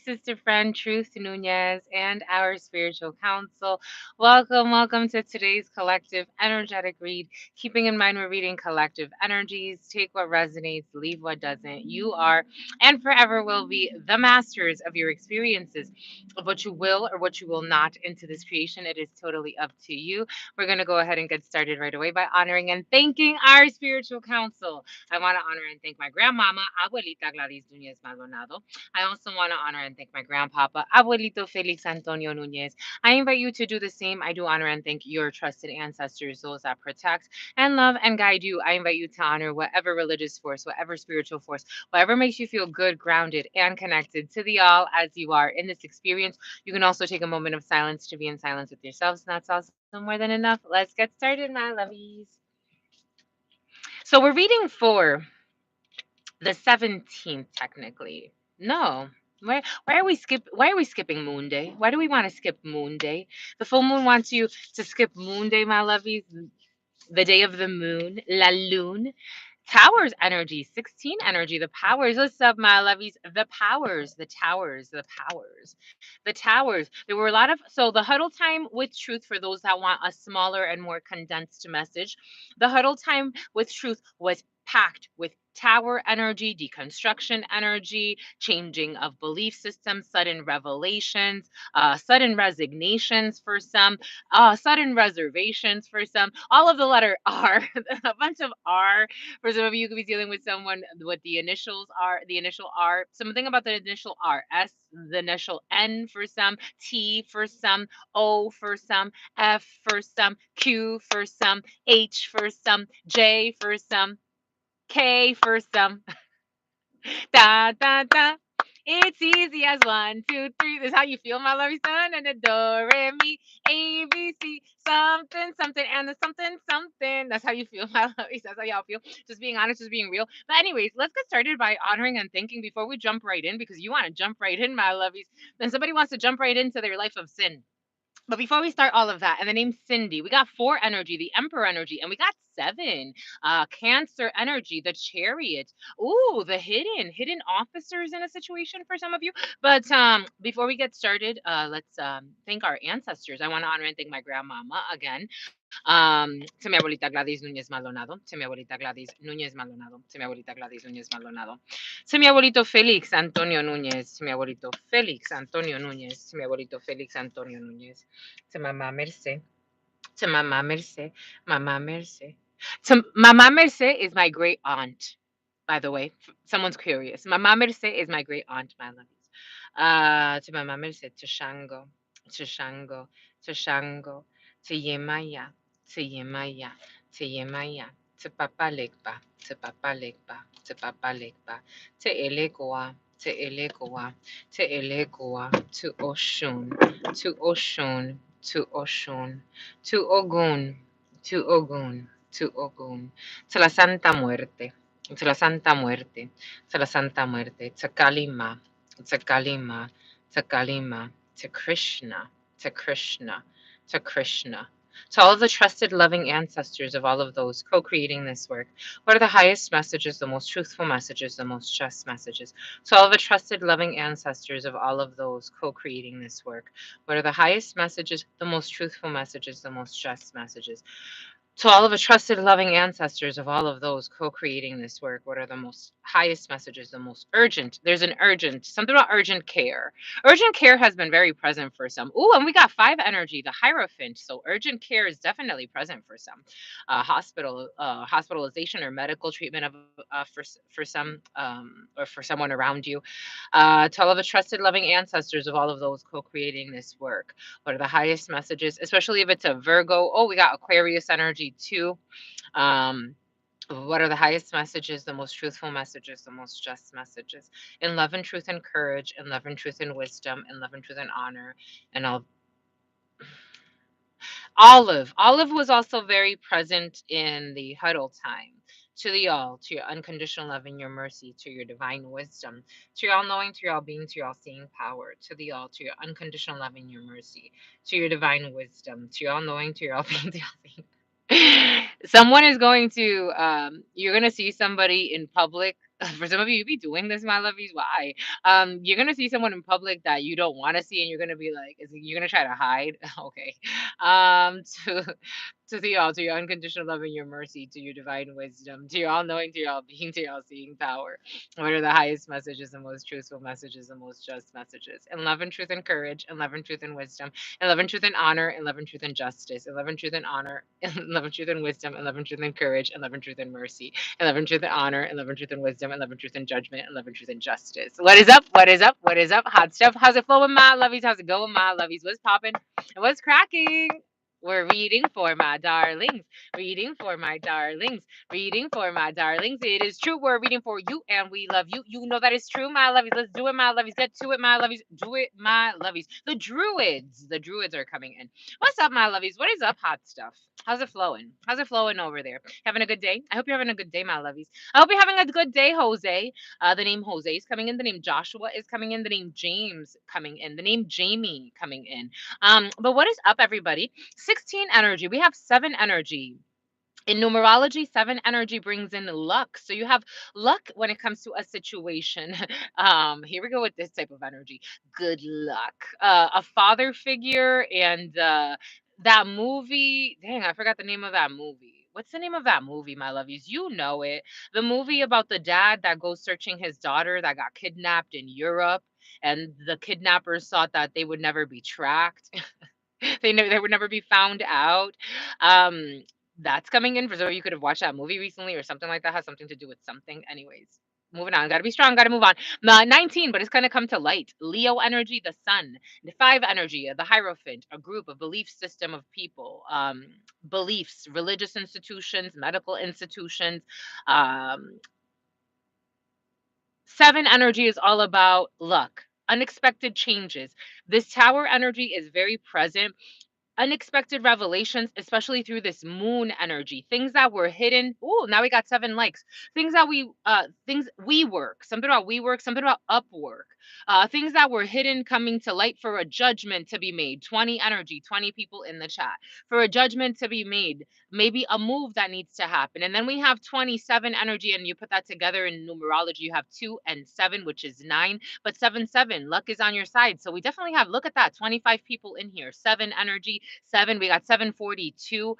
sister friend, Truth Nunez, and our spiritual counsel. Welcome to today's collective energetic read. Keeping in mind we're reading collective energies. Take what resonates, leave what doesn't. You are and forever will be the masters of your experiences. Of what you will or what you will not into this creation, it is totally up to you. We're going to go ahead and get started right away by honoring and thanking our spiritual counsel. I want to honor and thank my grandmama, Abuelita Gladys Nunez Maldonado. I also want to honor and thank my grandpapa, Abuelito Felix Antonio Nunez. I invite you to do the same. I do honor and thank your trusted ancestors, those that protect and love and guide you. I invite you to honor whatever religious force, whatever spiritual force, whatever makes you feel good, grounded, and connected to the all as you are in this experience. You can also take a moment of silence to be in silence with yourselves, and that's also more than enough. Let's get started, my lovies. So we're reading for the 17th technically. No. Why are we skipping Moon Day? Why do we want to skip Moon Day? The full moon wants you to skip Moon Day, my lovies. The day of the moon, La Lune. Towers energy, 16 energy, the powers. What's up, my lovies? The powers, the towers, the powers, the towers. There were a lot of, so the huddle time with truth for those that want a smaller and more condensed message. The huddle time with truth was packed with tower energy, deconstruction energy, changing of belief systems, sudden revelations, sudden resignations for some, sudden reservations for some, all of the letter R, a bunch of R. For some of you, could be dealing with someone with the initial R, something about the initial R, S, the initial N for some, T for some, O for some, F for some, Q for some, H for some, J for some, K for some. Da da da. It's easy as 1, 2, 3. This is how you feel, my lovey son. And the do, re, mi, A, B, C, something, something, and the something, something. That's how you feel, my lovies. That's how y'all feel. Just being honest, just being real. But anyways, let's get started by honoring and thanking before we jump right in, because you want to jump right in, my lovies. Then somebody wants to jump right into their life of sin. But before we start all of that, and the name's Cindy, we got 4 energy, the Emperor energy, and we got 7, Cancer energy, the Chariot. Ooh, the hidden officers in a situation for some of you. But before we get started, let's thank our ancestors. I want to honor and thank my grandmama again. To mi abuelita Gladys Núñez Maldonado, to mi abuelita Gladys Núñez Maldonado, to mi abuelita Gladys Núñez Maldonado, to mi abuelito Félix Antonio Núñez, to mi abuelito Félix Antonio Núñez, to mi abuelito Félix Antonio Núñez, to Mamá Mercé, to Mamá Mercé, Mamá Mercé. To Mamá Mercé is my great aunt, by the way. Someone's curious. Mamá Mercé is my great aunt, my loves. To Mamá Mercé, to Shango, to Shango, to Shango, to Yemaya, to Yemaya, to Yemaya, to Papa Legba, to Papa Legba, to Papa Legba, to Elegoa, to Elegoa, to Elegoa, to Oshun, to Oshun, to Oshun, to Ogun, to Ogun, to Ogun, to la Santa Muerte, to la Santa Muerte, to la Santa Muerte, to Kalima, to Kalima, to Kalima, to Krishna, to Krishna, to Krishna. To all of the trusted, loving ancestors of all of those co creating this work, what are the highest messages, the most truthful messages, the most just messages? To all of the trusted, loving ancestors of all of those co creating this work, what are the highest messages, the most truthful messages, the most just messages? To all of the trusted, loving ancestors of all of those co creating this work, what are the most highest messages, the most urgent? There's an urgent, something about urgent care. Urgent care has been very present for some. Ooh, and we got 5 energy, the Hierophant. So urgent care is definitely present for some. Hospitalization or medical treatment of for some or for someone around you. To all of the trusted, loving ancestors of all of those co creating this work. What are the highest messages, especially if it's a Virgo? Oh, we got Aquarius energy too. What are the highest messages, the most truthful messages, the most just messages? In love and truth and courage, in love and truth and wisdom, in love and truth and honor, and all. Olive was also very present in the huddle time. To the all, to your unconditional love and your mercy, to your divine wisdom, to your all knowing, to your all being, to your all seeing power, to the all, to your unconditional love and your mercy, to your divine wisdom, to your all knowing, to your all being, to your all seeing. Someone is going to, you're going to see somebody in public For some of you, you be doing this, my lovies. Why? You're gonna see someone in public that you don't want to see, and you're gonna be like, you're gonna try to hide. Okay. To to y'all, to your unconditional love and your mercy, to your divine wisdom, to your all knowing, to your all being, to your all seeing power. What are the highest messages, the most truthful messages, the most just messages? In love and truth and courage, in love and truth and wisdom, in love and truth and honor, in love and truth and justice, in love and truth and honor, in love and truth and wisdom, in love and truth and courage, in love and truth and mercy, in love and truth and honor, in love and truth and wisdom, in love and truth and judgment, in love and truth and justice. What is up? What is up? What is up? Hot stuff. How's it flowing, my lovies? How's it going, my lovies? What's popping? And what's cracking? We're reading for my darlings. Reading for my darlings. Reading for my darlings. It is true. We're reading for you and we love you. You know that is true, my lovies. Let's do it, my lovies. Get to it, my lovies. Do it, my lovies. The druids. The druids are coming in. What's up, my lovies? What is up, hot stuff? How's it flowing? How's it flowing over there? Having a good day? I hope you're having a good day, my lovies. I hope you're having a good day, Jose. The name Jose is coming in. The name Joshua is coming in. The name James coming in. The name Jamie coming in. But what is up, everybody? 16 energy. We have 7 energy. In numerology, 7 energy brings in luck. So you have luck when it comes to a situation. Here we go with this type of energy. Good luck. A father figure and that movie. Dang, I forgot the name of that movie. What's the name of that movie, my lovies? You know it. The movie about the dad that goes searching his daughter that got kidnapped in Europe, and the kidnappers thought that they would never be tracked. They would never be found out. Um, that's coming in for so you could have watched that movie recently or something like that. Has something to do with something. Anyways, moving on. Gotta be strong. Gotta move on. 19, but it's gonna come to light. Leo energy, the sun. The 5 energy, the Hierophant, a group, a belief system of people, beliefs, religious institutions, medical institutions. Um, 7 energy is all about luck, unexpected changes. This tower energy is very present, unexpected revelations, especially through this moon energy, things that were hidden. Oh, now we got 7 likes. Things we work, something about we work, something about upwork, things that were hidden coming to light for a judgment to be made. 20 energy, 20 people in the chat for a judgment to be made, maybe a move that needs to happen. And then we have 27 energy, and you put that together in numerology, you have 2 and 7, which is 9. But 7 7, luck is on your side. So we definitely have, look at that, 25 people in here. 7 energy, 7, we got 742.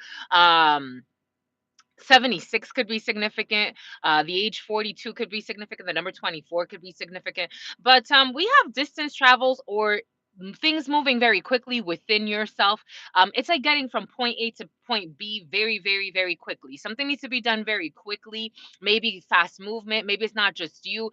76 could be significant. The age 42 could be significant. The number 24 could be significant. But we have distance travels or things moving very quickly within yourself. It's like getting from point A to point B very, very, very quickly. Something needs to be done very quickly. Maybe fast movement. Maybe it's not just you.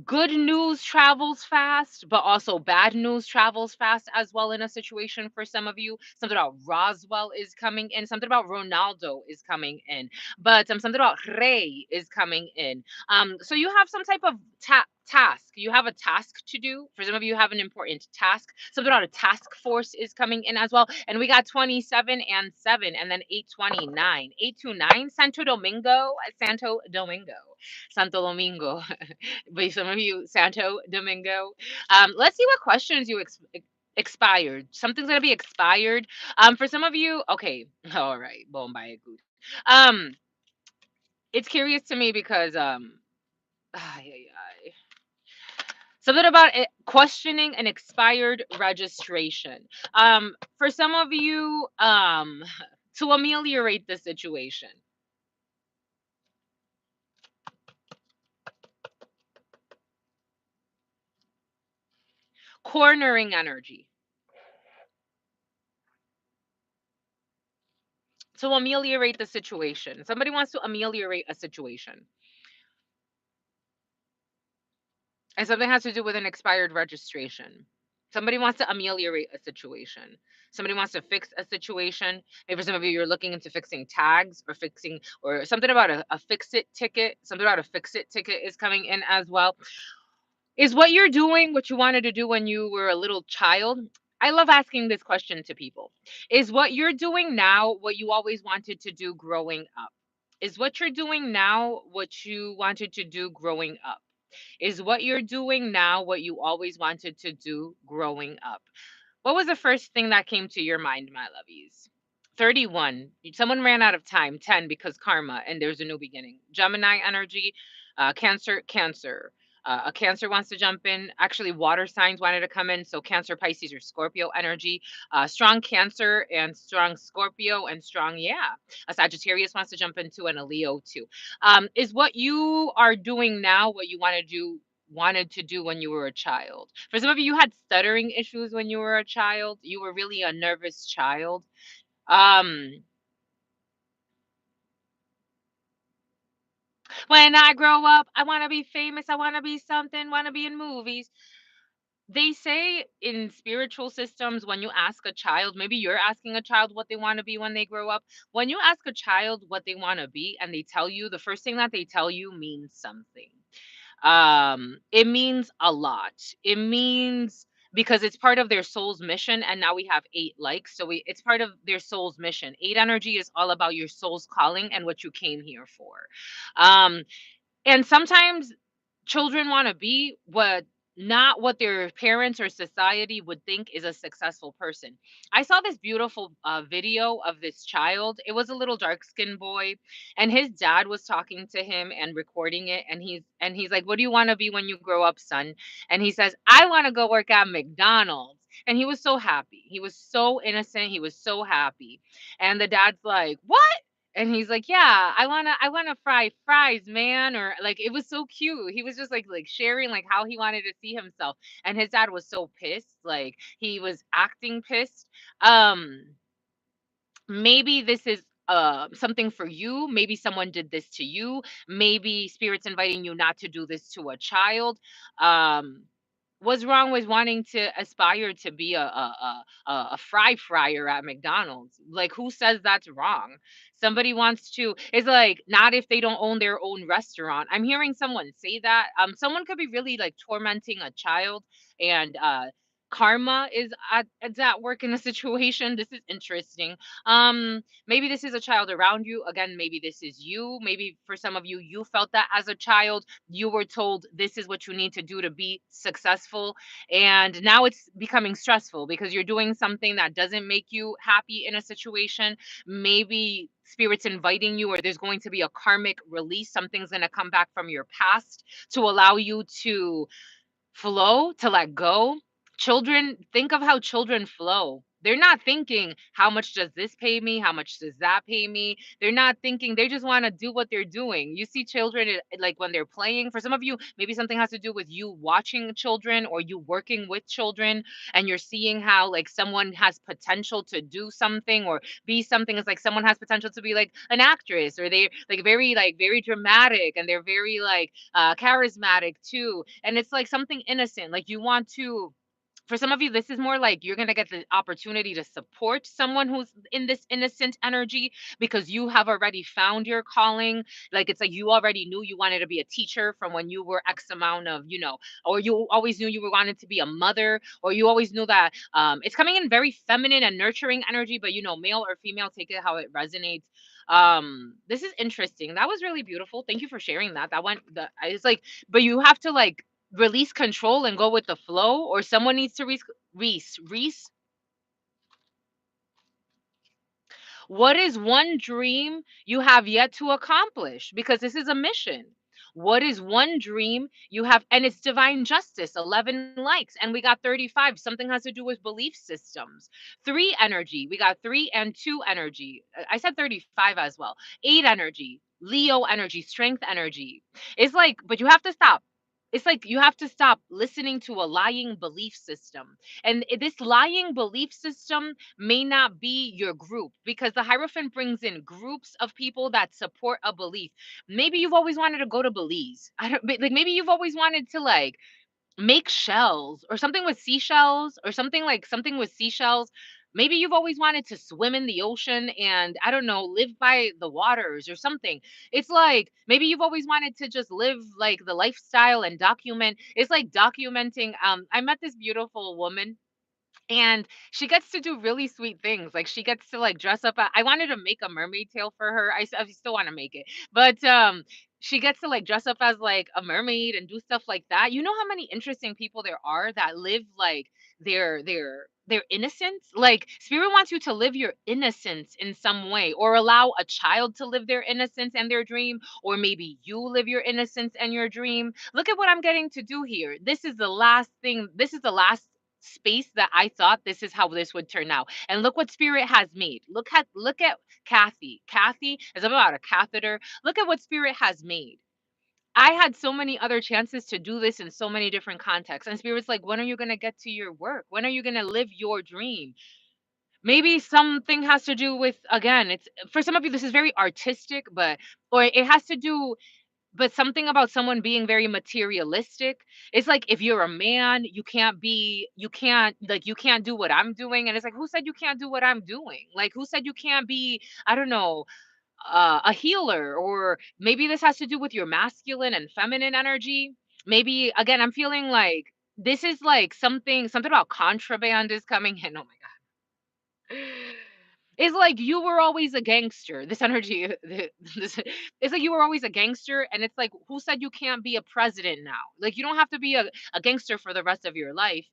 Good news travels fast, but also bad news travels fast as well in a situation for some of you. Something about Roswell is coming in. Something about Ronaldo is coming in. But something about Rey is coming in. So you have some type of task. You have a task to do. For some of you, have an important task. Something about a task force is coming in as well. And we got 27 and 7, and then 829. 829, Santo Domingo. Santo Domingo. Santo Domingo. But some of you, Santo Domingo. Let's see what questions you expired. Something's gonna be expired. For some of you, okay, all right, Bombay good. Um, it's curious to me because ay, ay, ay. Something about it, questioning an expired registration. For some of you, to ameliorate the situation, cornering energy. To ameliorate the situation. Somebody wants to ameliorate a situation. And something has to do with an expired registration. Somebody wants to ameliorate a situation. Somebody wants to fix a situation. Maybe for some of you, you're looking into fixing tags or fixing, or something about a fix it ticket. Something about a fix it ticket is coming in as well. Is what you're doing what you wanted to do when you were a little child? I love asking this question to people. Is what you're doing now what you always wanted to do growing up? Is what you're doing now what you wanted to do growing up? Is what you're doing now what you always wanted to do growing up? What was the first thing that came to your mind, my lovies? 31. Someone ran out of time. 10 because karma and there's a new beginning. Gemini energy, Cancer, Cancer. A Cancer wants to jump in. Actually, water signs wanted to come in. So Cancer, Pisces, or Scorpio energy. Strong Cancer and strong Scorpio and strong, yeah. A Sagittarius wants to jump into and a Leo too. Is what you are doing now what you want to do wanted to do when you were a child? For some of you, you had stuttering issues when you were a child. You were really a nervous child. Um, when I grow up, I want to be famous. I want to be something. Want to be in movies. They say in spiritual systems, when you ask a child, maybe you're asking a child what they want to be when they grow up. When you ask a child what they want to be, and they tell you, the first thing that they tell you means something. It means a lot. It means because it's part of their soul's mission, and now we have 8 likes, so it's part of their soul's mission. 8 energy is all about your soul's calling and what you came here for. um and sometimes children want to be what not what their parents or society would think is a successful person. I saw this beautiful video of this child. It was a little dark skinned boy, and his dad was talking to him and recording it. And he's like, "What do you want to be when you grow up, son?" And he says, "I want to go work at McDonald's." And he was so happy. He was so innocent. He was so happy. And the dad's like, "What?" And he's like, "Yeah, I wanna fry fries, man," or like it was so cute. He was just like sharing like how he wanted to see himself. And his dad was so pissed, like he was acting pissed. Um Maybe this is something for you. Maybe someone did this to you. Maybe spirit's inviting you not to do this to a child. um what's wrong with wanting to aspire to be a fry fryer at McDonald's? Like, who says that's wrong? Somebody wants to, it's like, not if they don't own their own restaurant. I'm hearing someone say that. Someone could be really like tormenting a child, and karma is at work in a situation. This is interesting. Maybe this is a child around you. Again, maybe this is you. Maybe for some of you, you felt that as a child. You were told this is what you need to do to be successful. And now it's becoming stressful because you're doing something that doesn't make you happy in a situation. Maybe spirits inviting you, or there's going to be a karmic release. Something's going to come back from your past to allow you to flow, to let go. Children, think of how children flow. They're not thinking, how much does this pay me? How much does that pay me? They're not thinking, they just want to do what they're doing. You see children like when they're playing. For some of you, maybe something has to do with you watching children or you working with children, and you're seeing how like someone has potential to do something or be something. It's like someone has potential to be like an actress, or they like very dramatic, and they're very like charismatic too. And it's like something innocent. Like you want to, for some of you, this is more like you're going to get the opportunity to support someone who's in this innocent energy because you have already found your calling. Like it's like you already knew you wanted to be a teacher from when you were X amount of, or you always knew you were wanted to be a mother, or you always knew that it's coming in very feminine and nurturing energy, but male or female, take it how it resonates. This is interesting. That was really beautiful. Thank you for sharing that. It's like, but you have to like release control and go with the flow, or someone needs to Reese. What is one dream you have yet to accomplish? Because this is a mission. What is one dream you have? And it's divine justice, 11 likes. And we got 35. Something has to do with belief systems. 3 energy. We got 3 and 2 energy. I said 35 as well. 8 energy. Leo energy, strength energy. It's like, but you have to stop. It's like you have to stop listening to a lying belief system. And this lying belief system may not be your group, because the Hierophant brings in groups of people that support a belief. Maybe you've always wanted to go to Belize. I don't like maybe you've always wanted to like make shells or something with seashells, or something with seashells. Maybe you've always wanted to swim in the ocean and I don't know, live by the waters or something. It's like maybe you've always wanted to just live like the lifestyle and document. It's like documenting. I met this beautiful woman, and she gets to do really sweet things. Like she gets to like dress up. I wanted to make a mermaid tail for her. I still want to make it, but she gets to like dress up as like a mermaid and do stuff like that. You know how many interesting people there are that live like their innocence? Like spirit wants you to live your innocence in some way, or allow a child to live their innocence and their dream, or maybe you live your innocence and your dream. Look at what I'm getting to do here. This is the last thing. This is the last space that I thought this is how this would turn out. And look what spirit has made. Look at Kathy. Kathy is about a catheter. Look at what spirit has made. I had so many other chances to do this in so many different contexts. And spirit's like, when are you going to get to your work? When are you going to live your dream? Maybe something has to do with, again, it's for some of you, this is very artistic, or it has to do, but something about someone being very materialistic. It's like if you're a man, you can't do what I'm doing. And it's like, who said you can't do what I'm doing? Like, who said you can't be, I don't know, a healer? Or maybe this has to do with your masculine and feminine energy. Maybe again, I'm feeling like this is like something about contraband is coming in. Oh my god. It's like you were always a gangster. This energy, this, it's like you were always a gangster, and it's like, who said you can't be a president now? Like, you don't have to be a gangster for the rest of your life.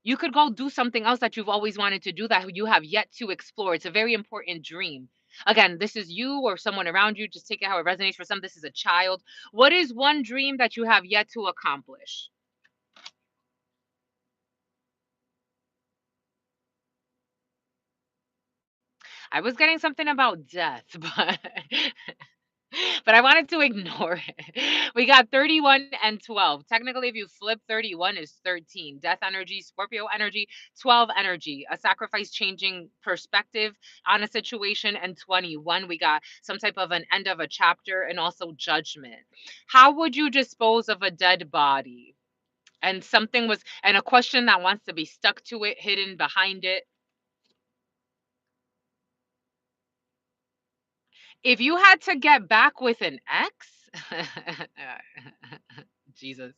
You could go do something else that you've always wanted to do that you have yet to explore. It's a very important dream. Again, this is you or someone around you. Just take it how it resonates. For some, this is a child. What is one dream that you have yet to accomplish? I was getting something about death, but I wanted to ignore it. We got 31 and 12. Technically, if you flip 31 is 13. Death energy, Scorpio energy, 12 energy, a sacrifice changing perspective on a situation, and 21 we got some type of an end of a chapter and also judgment. How would you dispose of a dead body? And something was and a question that wants to be stuck to it, hidden behind it. If you had to get back with an ex, Jesus.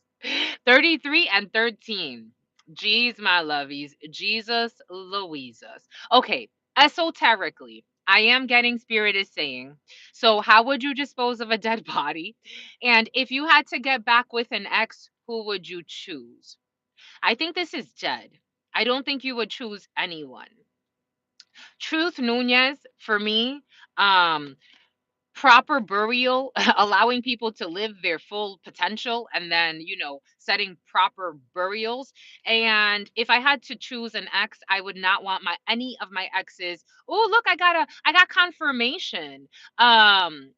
33 and 13. Jeez, my lovies. Jesus Louises. Okay, esoterically, I am getting spirit is saying, so how would you dispose of a dead body? And if you had to get back with an ex, who would you choose? I think this is dead. I don't think you would choose anyone. Truth Nunez, for me, um, proper burial, allowing people to live their full potential, and then, setting proper burials. And if I had to choose an ex, I would not want my any of my exes. Oh, look, I got confirmation. Um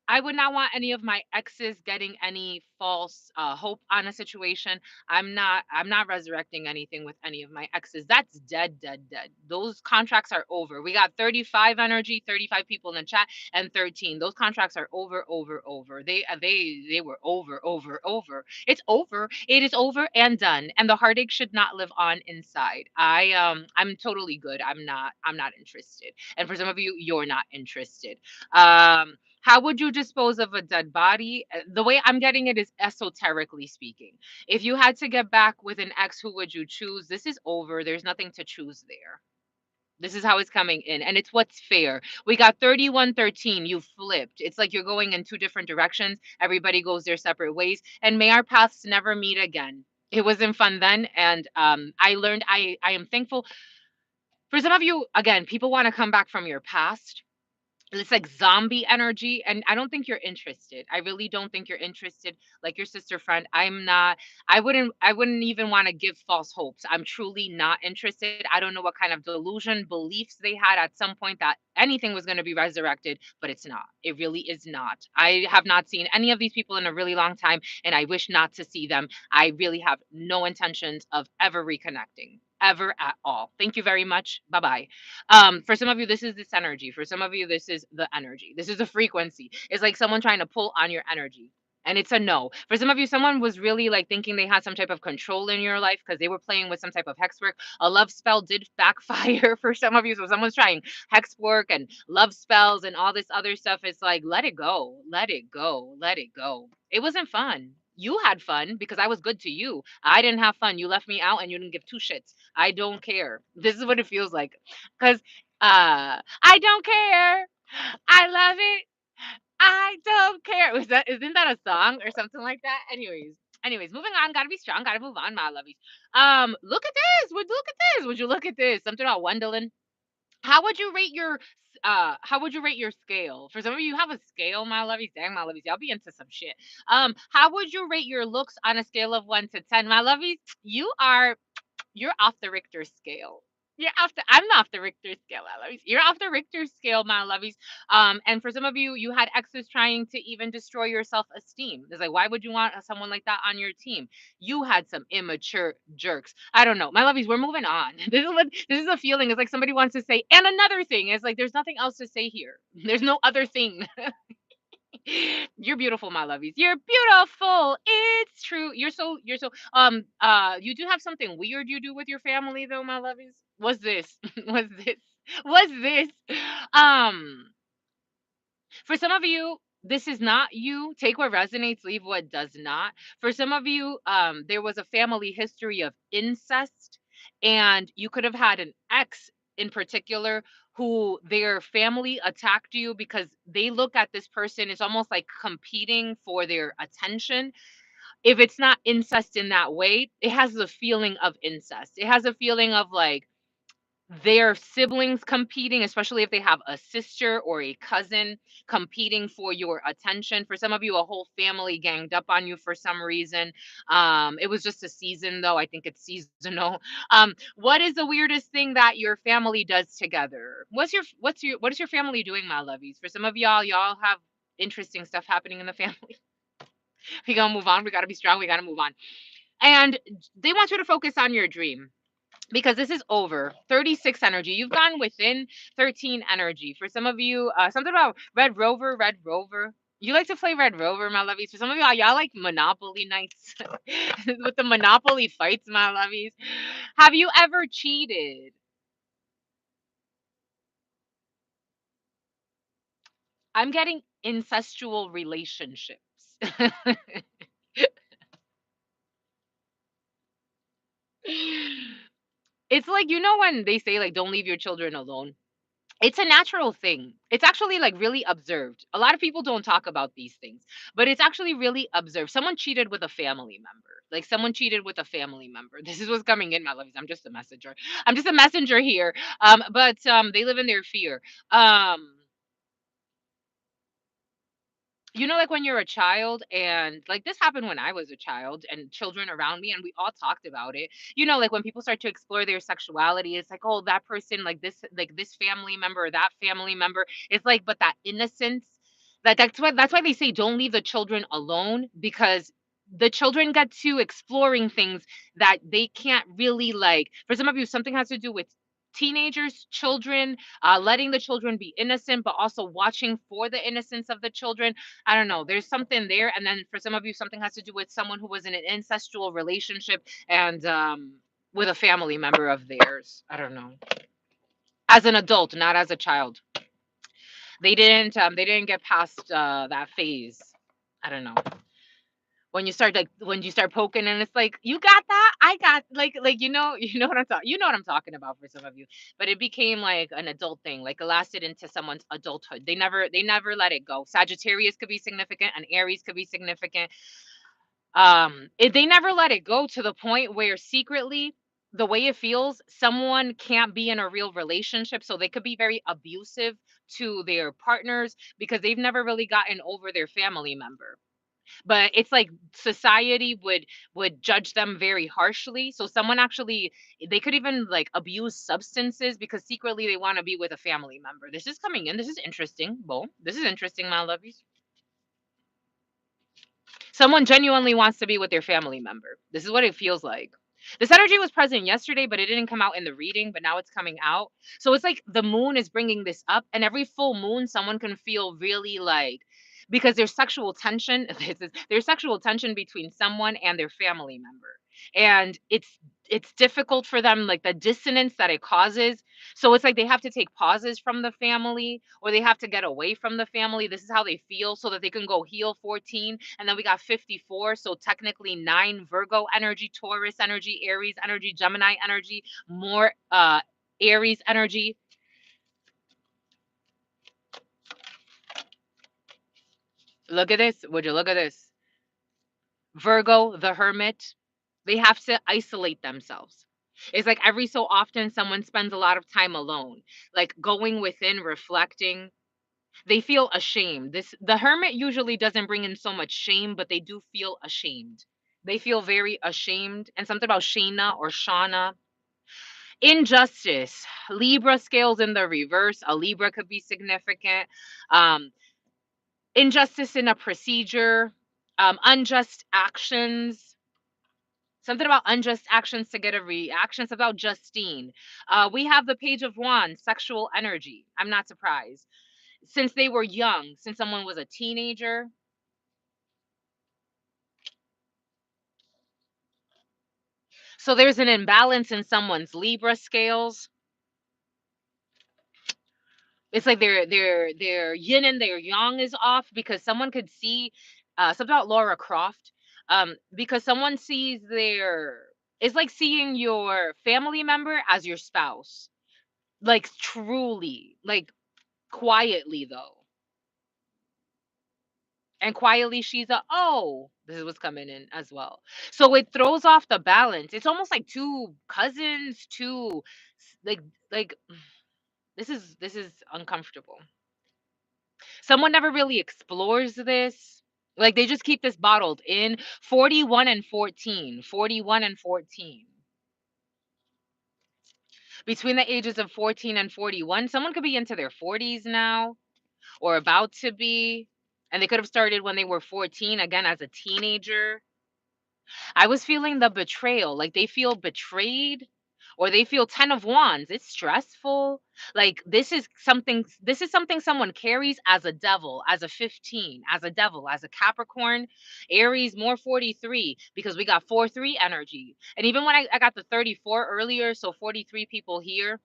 I would not want any of my exes getting any false hope on a situation. I'm not resurrecting anything with any of my exes. That's dead, dead, dead. Those contracts are over. We got 35 energy, 35 people in the chat, and 13. Those contracts are over, over, over. They were over, over, over. It's over. It is over and done. And the heartache should not live on inside. I'm totally good. I'm not interested. And for some of you, you're not interested. How would you dispose of a dead body? The way I'm getting it is esoterically speaking. If you had to get back with an ex, who would you choose? This is over. There's nothing to choose there. This is how it's coming in. And it's what's fair. We got 3113. You flipped. It's like you're going in two different directions. Everybody goes their separate ways. And may our paths never meet again. It wasn't fun then. And I learned, I am thankful. For some of you, again, people want to come back from your past. It's like zombie energy, and I don't think you're interested. I really don't think you're interested. Like your sister friend, I wouldn't even want to give false hopes. I'm truly not interested. I don't know what kind of delusion beliefs they had at some point that anything was going to be resurrected, but it's not. It really is not. I have not seen any of these people in a really long time, and I wish not to see them. I really have no intentions of ever reconnecting, ever at all. Thank you very much. Bye bye. For some of you, this is this energy. For some of you, this is the energy. This is a frequency. It's like someone trying to pull on your energy. And it's a no. For some of you, someone was really like thinking they had some type of control in your life because they were playing with some type of hex work. A love spell did backfire for some of you. So someone's trying hex work and love spells and all this other stuff. It's like, let it go, let it go, let it go. It wasn't fun. You had fun because I was good to you. I didn't have fun. You left me out and you didn't give two shits. I don't care. This is what it feels like. Because I don't care. I love it. I don't care. Isn't that a song or something like that? Anyways, moving on. Gotta be strong. Gotta move on, my lovies. Look at this. Would look at this. Would you look at this? Something about Wendolyn. How would you rate your how would you rate your scale? For some of you have a scale, my lovies. Dang, my lovies, y'all be into some shit. How would you rate your looks on a scale of 1 to 10, my lovies? You're off the Richter scale. I'm off the Richter scale, my lovies. You're off the Richter scale, my lovies. And for some of you, you had exes trying to even destroy your self-esteem. It's like, why would you want someone like that on your team? You had some immature jerks. I don't know. My lovies, we're moving on. This is a feeling. It's like somebody wants to say, and another thing. It's like there's nothing else to say here. There's no other thing. You're beautiful, my lovies. You're beautiful. It's true. You do have something weird you do with your family though, my lovies. What's this? What's this? What's this? Um, for some of you, this is not you. Take what resonates, leave what does not. For some of you, there was a family history of incest, and you could have had an ex in particular who their family attacked you because they look at this person, it's almost like competing for their attention. If it's not incest in that way, it has the feeling of incest. It has a feeling of like their siblings competing, especially if they have a sister or a cousin competing for your attention. For some of you, a whole family ganged up on you for some reason. It was just a season, though. I think it's seasonal. What is the weirdest thing that your family does together? What is your family doing, my lovies? For some of y'all have interesting stuff happening in the family. We gonna move on. We gotta be strong. We gotta move on. And they want you to focus on your dream because this is over 36 energy. You've gone within 13 energy. For some of you, something about Red Rover. You like to play Red Rover, my lovies. For some of y'all like Monopoly nights with the Monopoly fights, my lovies. Have you ever cheated? I'm getting incestual relationships. It's like, when they say like don't leave your children alone. It's a natural thing. It's actually like really observed. A lot of people don't talk about these things, but it's actually really observed. Someone cheated with a family member. Like someone cheated with a family member. This is what's coming in, my loves. I'm just a messenger. I'm just a messenger here. But they live in their fear. Um like when you're a child, and like this happened when I was a child and children around me, and we all talked about it. Like when people start to explore their sexuality, it's like, oh, that person, like this family member or that family member. It's like, but that innocence, that's why they say don't leave the children alone, because the children get to exploring things that they can't really, like, for some of you, something has to do with teenagers, children, letting the children be innocent, but also watching for the innocence of the children. I don't know. There's something there. And then for some of you, something has to do with someone who was in an incestual relationship and with a family member of theirs. I don't know. As an adult, not as a child. They didn't get past that phase. I don't know. When you start poking and it's like, you got that, I got, like you know what I'm talking about for some of you. But it became like an adult thing, like it lasted into someone's adulthood. They never let it go. Sagittarius could be significant and Aries could be significant. They never let it go to the point where secretly, the way it feels, someone can't be in a real relationship, so they could be very abusive to their partners because they've never really gotten over their family member. But it's like society would judge them very harshly, so someone actually, they could even like abuse substances because secretly they want to be with a family member. This is coming in. This is interesting. Well, this is interesting, my lovies. Someone genuinely wants to be with their family member. This is what it feels like. This energy was present yesterday, but it didn't come out in the reading, but now it's coming out. So it's like the moon is bringing this up, and every full moon, someone can feel really like, because there's sexual tension. There's sexual tension between someone and their family member. And it's difficult for them, like the dissonance that it causes. So it's like they have to take pauses from the family, or they have to get away from the family. This is how they feel, so that they can go heal 14. And then we got 54. So technically 9 Virgo energy, Taurus energy, Aries energy, Gemini energy, more Aries energy. Look at this. Would you look at this? Virgo, the hermit, they have to isolate themselves. It's like every so often someone spends a lot of time alone, like going within, reflecting. They feel ashamed. The hermit usually doesn't bring in so much shame, but they do feel ashamed. They feel very ashamed. And something about Shana or Shauna. Injustice. Libra scales in the reverse. A Libra could be significant. Um, Injustice in a procedure. Unjust actions. Something about unjust actions to get a reaction. Something about Justine. We have the Page of Wands, sexual energy. I'm not surprised. Since they were young, since someone was a teenager. So there's an imbalance in someone's Libra scales. It's like their yin and their yang is off because someone could see something about Laura Croft. Because someone sees their it's like seeing your family member as your spouse. Like truly, like quietly though. And quietly she's a, oh, this is what's coming in as well. So it throws off the balance. It's almost like two cousins, two like like this is uncomfortable. Someone never really explores this. Like they just keep this bottled in. 41 and 14. 41 and 14. Between the ages of 14 and 41, someone could be into their 40s now or about to be. And they could have started when they were 14, again, as a teenager. I was feeling the betrayal, like they feel betrayed or they feel 10 of wands. It's stressful. Like this is something someone carries as a devil, as a 15, as a devil, as a Capricorn, Aries more 43 because we got 4-3 energy. And even when I got the 34 earlier, so 43 people here,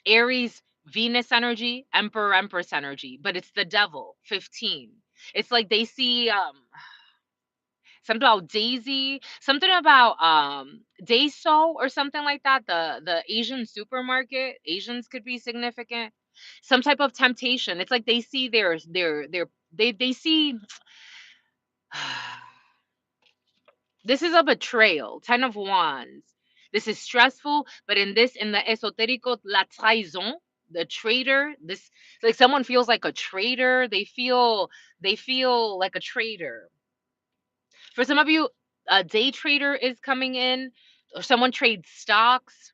Aries Venus energy, Emperor Empress energy, but it's the devil, 15. It's like they see something about Daisy, something about Daiso or something like that. The Asian supermarket, Asians could be significant. Some type of temptation. It's like they see they see this is a betrayal. 10 of wands. This is stressful, but in the esotérico, la trahison, the traitor, this like someone feels like a traitor. They feel like a traitor. For some of you, a day trader is coming in, or someone trades stocks.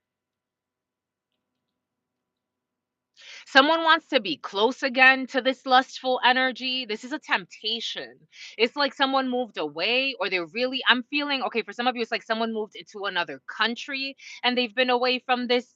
Someone wants to be close again to this lustful energy. This is a temptation. It's like someone moved away, or they're really, I'm feeling, okay, for some of you, it's like someone moved into another country and they've been away from this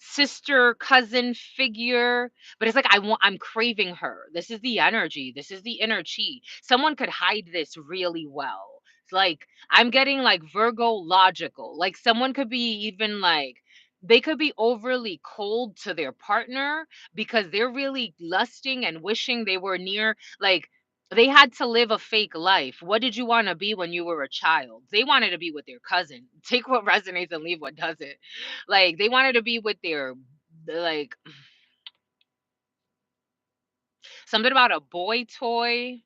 sister cousin figure, but it's like I'm craving her. This is the energy, this is the inner chi. Someone could hide this really well. It's like I'm getting like Virgo logical, like someone could be even like they could be overly cold to their partner because they're really lusting and wishing they were near, like they had to live a fake life. What did you want to be when you were a child? They wanted to be with their cousin. Take what resonates and leave what doesn't. Like they wanted to be with their like something about a boy toy,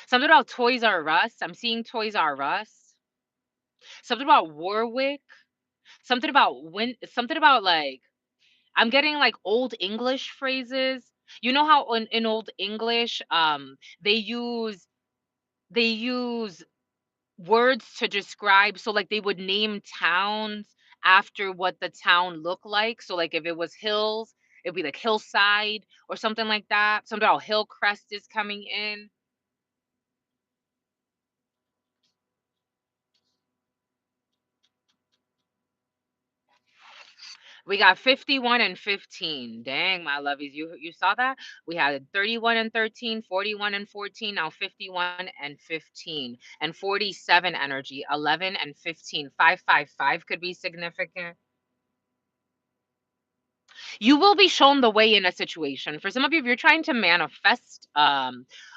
something about Toys R Us. I'm seeing Toys R Us. Something about Warwick. Something about like I'm getting like old English phrases. You know how in old English they use words to describe, so like they would name towns after what the town looked like. So like if it was hills, it'd be like hillside or something like that. Something about Hillcrest is coming in. We got 51 and 15. Dang, my lovies, you saw that? We had 31 and 13, 41 and 14, now 51 and 15, and 47 energy, 11 and 15. 555 could be significant. You will be shown the way in a situation. For some of you, if you're trying to manifest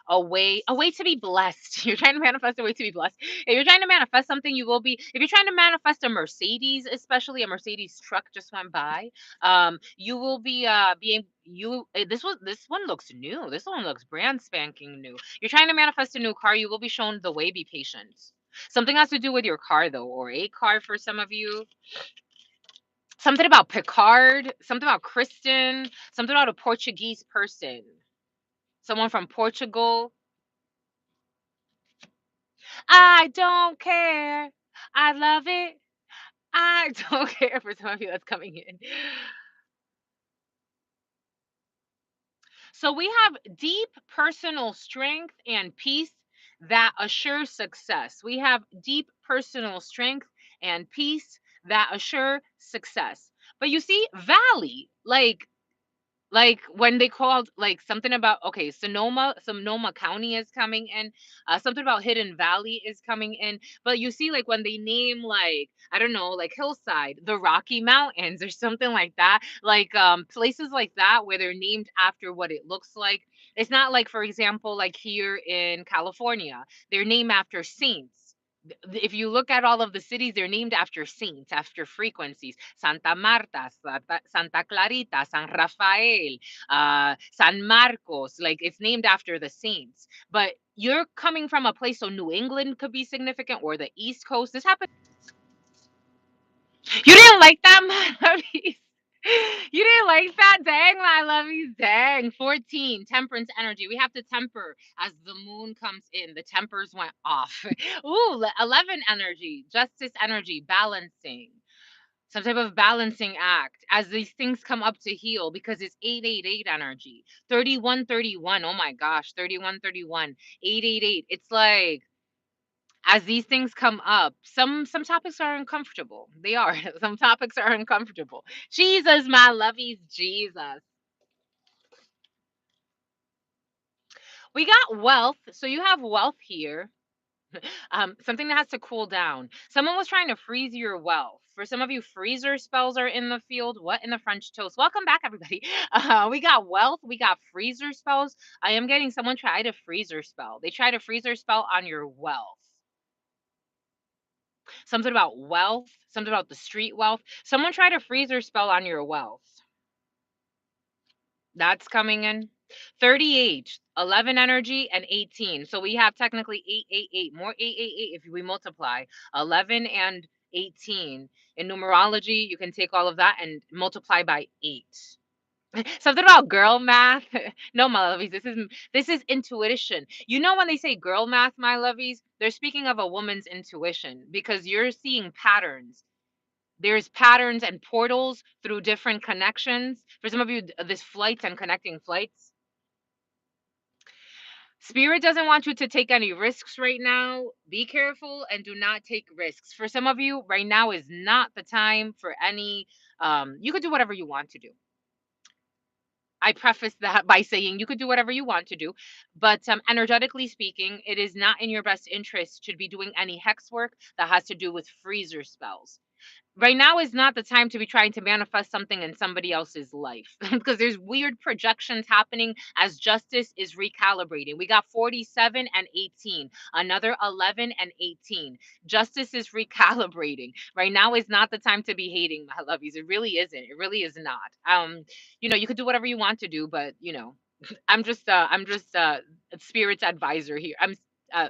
a way to be blessed. You're trying to manifest a way to be blessed. If you're trying to manifest something, you will be. If you're trying to manifest a Mercedes, especially a Mercedes truck just went by, you will be being you. This one looks new. This one looks brand spanking new. You're trying to manifest a new car. You will be shown the way. Be patient. Something has to do with your car though, or a car for some of you. Something about Picard, something about Kristen, something about a Portuguese person, someone from Portugal. I don't care. I love it. I don't care for some of you that's coming in. So we have deep personal strength and peace that assure success. We have deep personal strength and peace that assure success. But you see, valley, like when they called like something about, okay, Sonoma County is coming in, something about Hidden Valley is coming in. But you see, like when they name, like, I don't know, like Hillside, the Rocky Mountains or something like that, like places like that where they're named after what it looks like. It's not like, for example, like here in California, they're named after saints. If you look at all of the cities, they're named after saints, after frequencies. Santa Marta, Santa Clarita, San Rafael, San Marcos. Like it's named after the saints. But you're coming from a place, so New England could be significant, or the East Coast. This happened. You didn't like that, my lovies? You didn't like that? Dang, my lovies. Dang. 14, temperance energy. We have to temper as the moon comes in. The tempers went off. Ooh, 11 energy, justice energy, balancing. Some type of balancing act as these things come up to heal, because it's 888 energy. 3131. Oh my gosh. 3131. 888. It's like, as these things come up, some topics are uncomfortable. They are. Some topics are uncomfortable. Jesus, my lovies, Jesus. We got wealth. So you have wealth here. Something that has to cool down. Someone was trying to freeze your wealth. For some of you, freezer spells are in the field. What in the French toast? Welcome back, everybody. We got wealth. We got freezer spells. I am getting someone tried a freezer spell. They tried a freezer spell on your wealth. Something about wealth. Something about the street wealth. Someone tried a freezer spell on your wealth. That's coming in. 38, 11 energy, and 18. So we have technically 888, more 888 if we multiply 11 and 18. In numerology, you can take all of that and multiply by 8. Something about girl math. No, my lovies, this is intuition. You know when they say girl math, my lovies, they're speaking of a woman's intuition, because you're seeing patterns. There's patterns and portals through different connections. For some of you, this flights and connecting flights. Spirit doesn't want you to take any risks right now. Be careful and do not take risks. For some of you, right now is not the time for any. You could do whatever you want to do. I preface that by saying you could do whatever you want to do, but energetically speaking, it is not in your best interest to be doing any hex work that has to do with freezer spells. Right now is not the time to be trying to manifest something in somebody else's life, because there's weird projections happening as justice is recalibrating. We got 47 and 18, another 11 and 18. Justice is recalibrating. Right now is not the time to be hating, my lovies. It really isn't. It really is not. You could do whatever you want to do, but I'm just spirit's advisor here. Uh,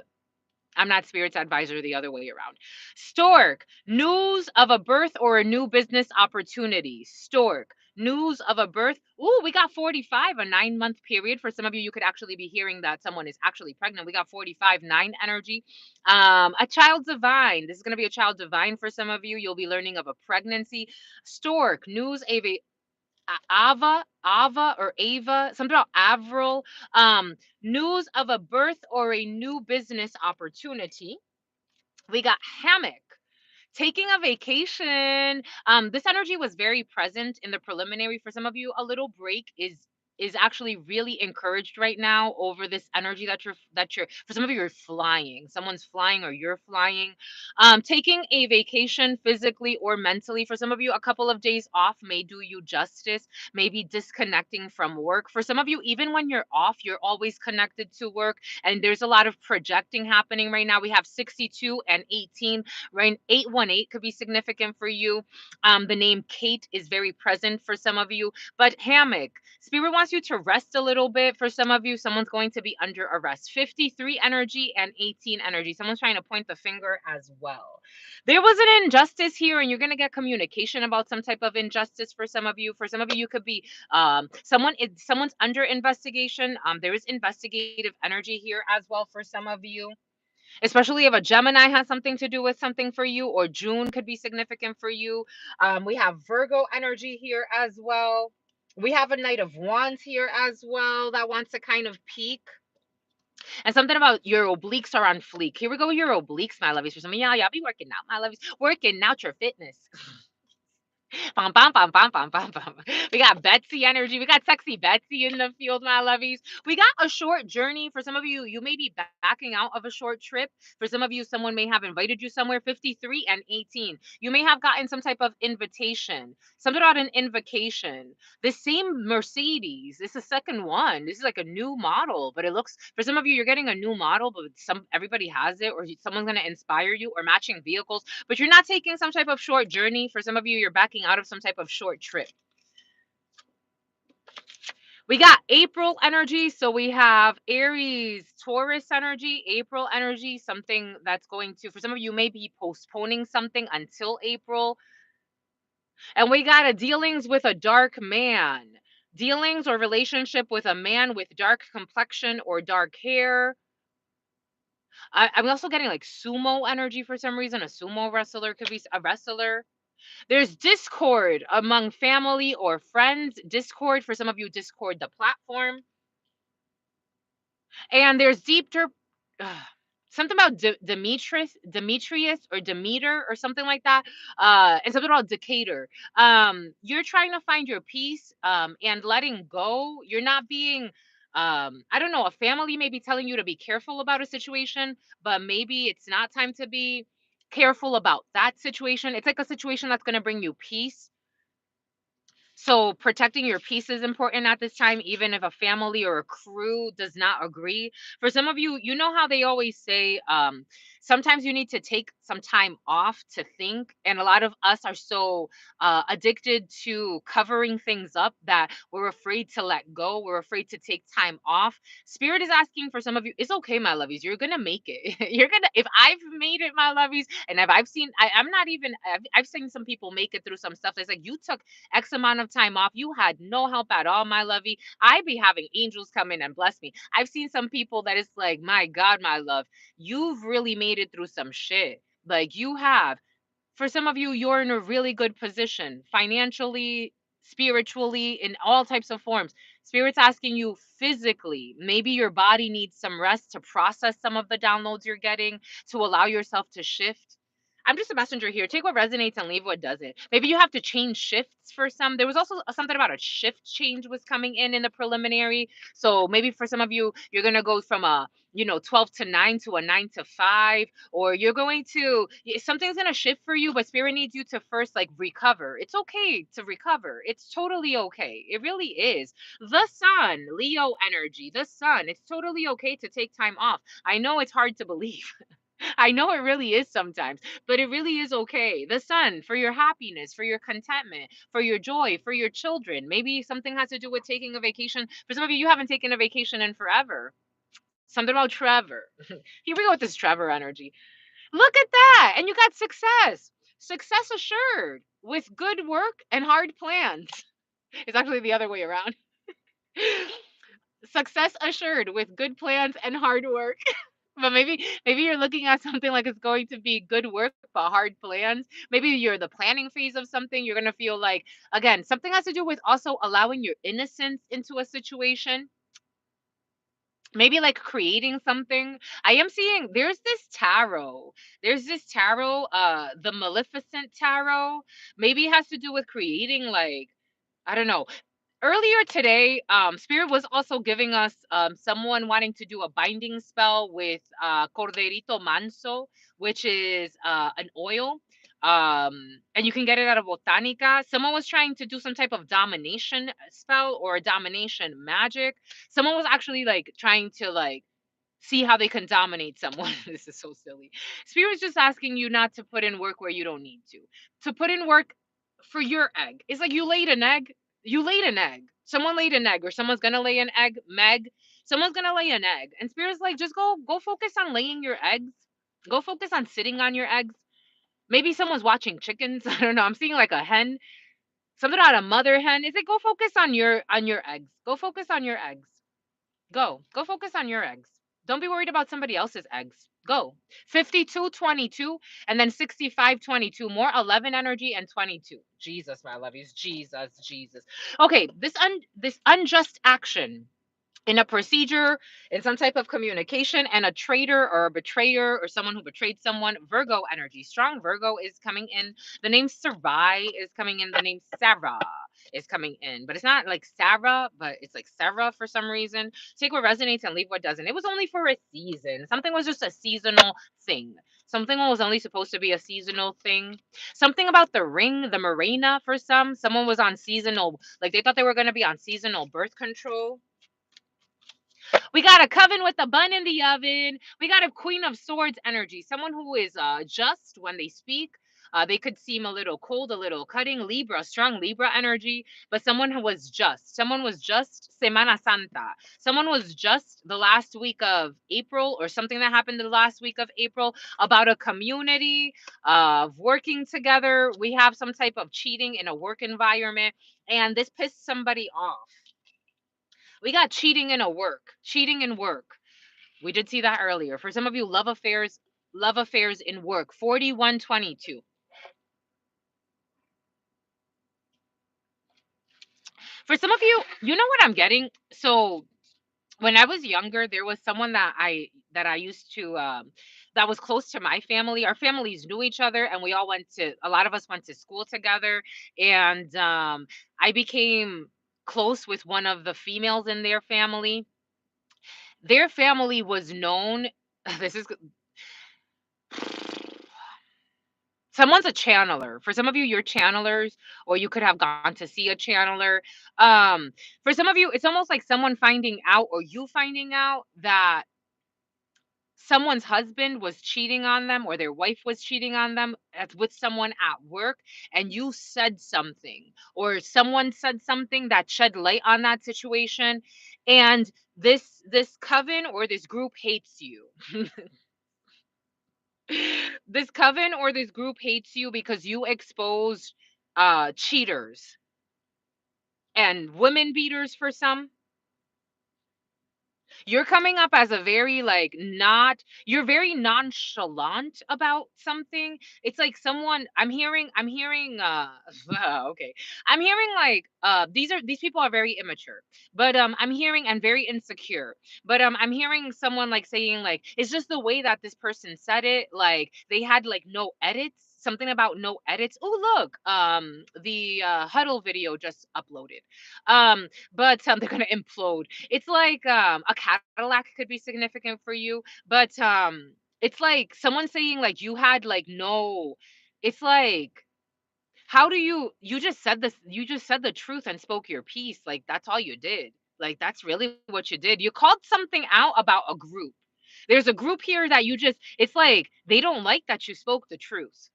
I'm not spirit's advisor the other way around. Stork, news of a birth or a new business opportunity. Stork, news of a birth. Ooh, we got 45, a 9-month period. For some of you, you could actually be hearing that someone is actually pregnant. We got 45, 9 energy. A child divine. This is going to be a child divine for some of you. You'll be learning of a pregnancy. Stork, news of a Ava or Ava, something about Avril. News of a birth or a new business opportunity. We got hammock, taking a vacation. This energy was very present in the preliminary. For some of you, a little break is is actually really encouraged right now over this energy that you're for some of you you're flying. Someone's flying or you're flying. Taking a vacation physically or mentally. For some of you, a couple of days off may do you justice. Maybe disconnecting from work. For some of you, even when you're off, you're always connected to work. And there's a lot of projecting happening right now. We have 62 and 18. Right? 818 could be significant for you. The name Kate is very present for some of you. But hammock, spirit wants you to rest a little bit. For some of you, someone's going to be under arrest. 53 energy and 18 energy. Someone's trying to point the finger as well. There was an injustice here, and you're going to get communication about some type of injustice for some of you. For some of you, you could be someone's under investigation. There is investigative energy here as well for some of you, especially if a Gemini has something to do with something for you, or June could be significant for you. We have Virgo energy here as well. We have a Knight of Wands here as well that wants to kind of peak. And something about your obliques are on fleek. Here we go, your obliques, my lovies. For some of y'all be working out, my lovies. Working out your fitness. Bum, bum, bum, bum, bum, bum, bum. We got Betsy energy. We got sexy Betsy in the field, my lovies. We got a short journey. For some of you, you may be backing out of a short trip. For some of you, someone may have invited you somewhere. 53 and 18. You may have gotten some type of invitation. Something about an invocation. This same Mercedes, this is the second one. This is like a new model, but it looks, for some of you, you're getting a new model, but everybody has it, or someone's going to inspire you, or matching vehicles, but you're not taking some type of short journey. For some of you, you're backing out of some type of short trip. We got April energy. So we have Aries, Taurus energy, April energy, something that's going to, for some of you, may be postponing something until April. And we got a dealings with a dark man. Dealings or relationship with a man with dark complexion or dark hair. I'm also getting like sumo energy for some reason. A sumo wrestler could be a wrestler. There's discord among family or friends. Discord, for some of you, Discord, the platform. And there's something about Demetrius or Demeter or something like that. And something about Decatur. You're trying to find your peace and letting go. You're not being, I don't know, a family may be telling you to be careful about a situation, but maybe it's not time to be careful about that situation. It's like a situation that's going to bring you peace. So protecting your peace is important at this time, even if a family or a crew does not agree. For some of you, you know how they always say, sometimes you need to take some time off to think. And a lot of us are so addicted to covering things up that we're afraid to let go. We're afraid to take time off. Spirit is asking for some of you, it's okay, my lovies. You're going to make it. If I've made it, my lovies, and if I've seen, I'm not even, I've seen some people make it through some stuff. It's like, you took X amount of time off. You had no help at all, my lovey. I be having angels come in and bless me. I've seen some people that it's like, my God, my love, you've really made it through some shit. Like you have. For some of you, you're in a really good position financially, spiritually, in all types of forms. Spirit's asking you physically. Maybe your body needs some rest to process some of the downloads you're getting, to allow yourself to shift. I'm just a messenger here. Take what resonates and leave what doesn't. Maybe you have to change shifts for some. There was also something about a shift change was coming in the preliminary. So maybe for some of you, you're going to go from a 12 to 9 to a 9 to 5, or you're going to, something's going to shift for you, but spirit needs you to first like recover. It's okay to recover. It's totally okay. It really is. The sun, Leo energy, the sun, it's totally okay to take time off. I know it's hard to believe. I know it really is sometimes, but it really is okay. The sun, for your happiness, for your contentment, for your joy, for your children. Maybe something has to do with taking a vacation. For some of you, you haven't taken a vacation in forever. Something about Trevor. Here we go with this Trevor energy. Look at that. And you got success. Success assured with good work and hard plans. It's actually the other way around. Success assured with good plans and hard work. But maybe you're looking at something like it's going to be good work but hard plans. Maybe you're the planning phase of something. You're going to feel like, again, something has to do with also allowing your innocence into a situation. Maybe like creating something. I am seeing there's this tarot. There's this tarot, the Maleficent tarot. Maybe it has to do with creating, like, I don't know. Earlier today, Spirit was also giving us someone wanting to do a binding spell with Corderito Manso, which is an oil. And you can get it out of Botanica. Someone was trying to do some type of domination spell or domination magic. Someone was actually like trying to like see how they can dominate someone. This is so silly. Spirit's just asking you not to put in work where you don't need to. To put in work for your egg. It's like you laid an egg. You laid an egg. Someone laid an egg, or someone's gonna lay an egg. Meg, someone's gonna lay an egg. And Spirit's like, just go focus on laying your eggs. Go focus on sitting on your eggs. Maybe someone's watching chickens. I don't know. I'm seeing like a hen. Something about a mother hen. Is it go focus on your eggs? Go focus on your eggs. Go focus on your eggs. Don't be worried about somebody else's eggs. Go. 52-22 and then 65-22. More 11 energy and 22. Jesus, my lovies. Jesus, Jesus. Okay, this unjust action in a procedure, in some type of communication, and a traitor or a betrayer or someone who betrayed someone. Virgo energy. Strong Virgo is coming in. The name Sarai is coming in. The name Sarah is coming in. But it's not like Sarah, but it's like Sarah for some reason. Take what resonates and leave what doesn't. It was only for a season. Something was just a seasonal thing. Something was only supposed to be a seasonal thing. Something about the ring, the Marina for some. Someone was on seasonal, like they thought they were going to be on seasonal birth control. We got a coven with a bun in the oven. We got a Queen of Swords energy. Someone who is just when they speak. They could seem a little cold, a little cutting. Libra, strong Libra energy, but someone who was just. Someone was just Semana Santa. Someone was just the last week of April or something that happened the last week of April about a community of working together. We have some type of cheating in a work environment, and this pissed somebody off. We got cheating in a work, cheating in work. We did see that earlier. For some of you, love affairs in work. 41-22. For some of you, you know what I'm getting? So when I was younger, there was someone that I used to that was close to my family. Our families knew each other and we all went to a lot of us went to school together. And I became close with one of the females in their family. Their family was known. This is someone's a channeler. For some of you, you're channelers, or you could have gone to see a channeler. Um, for some of you, it's almost like someone finding out or you finding out that someone's husband was cheating on them or their wife was cheating on them with someone at work, and you said something or someone said something that shed light on that situation, and this coven or this group hates you. This coven or this group hates you because you exposed cheaters and women beaters for some. You're coming up as a very like not you're very nonchalant about something. It's like someone I'm hearing okay. I'm hearing like these people are very immature. But I'm hearing and very insecure. But I'm hearing someone like saying like it's just the way that this person said it, like they had like no edits, something about no edits. Oh look, the huddle video just uploaded. But they're gonna implode. It's like a Cadillac could be significant for you, but it's like someone saying like you had like no. It's like how do you just said this? You just said the truth and spoke your piece. Like that's all you did. Like that's really what you did. You called something out about a group. There's a group here that you just. It's like they don't like that you spoke the truth.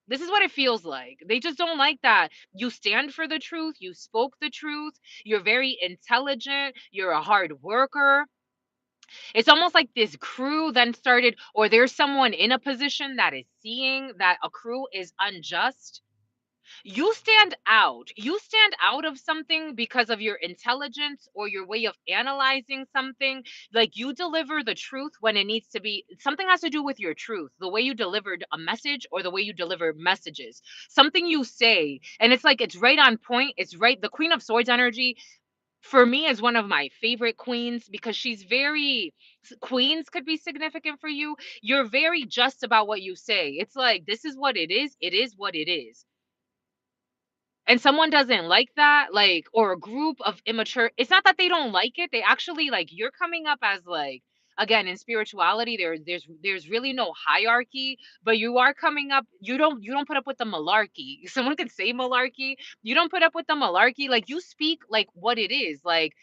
This is what it feels like. They just don't like that. You stand for the truth. You spoke the truth. You're very intelligent. You're a hard worker. It's almost like this crew then started, or there's someone in a position that is seeing that a crew is unjust. You stand out. You stand out of something because of your intelligence or your way of analyzing something. Like you deliver the truth when it needs to be. Something has to do with your truth, the way you delivered a message or the way you deliver messages. Something you say, and it's like it's right on point. It's right. The Queen of Swords energy for me is one of my favorite queens because she's very queens could be significant for you. You're very just about what you say. It's like this is what it is. It is what it is. and someone doesn't like that, like, or a group of immature, it's not that they don't like it, they actually like, you're coming up as like, again, in spirituality there's really no hierarchy, but you are coming up, you don't put up with the malarkey. Someone could say malarkey, you don't put up with the malarkey, like you speak like what it is, like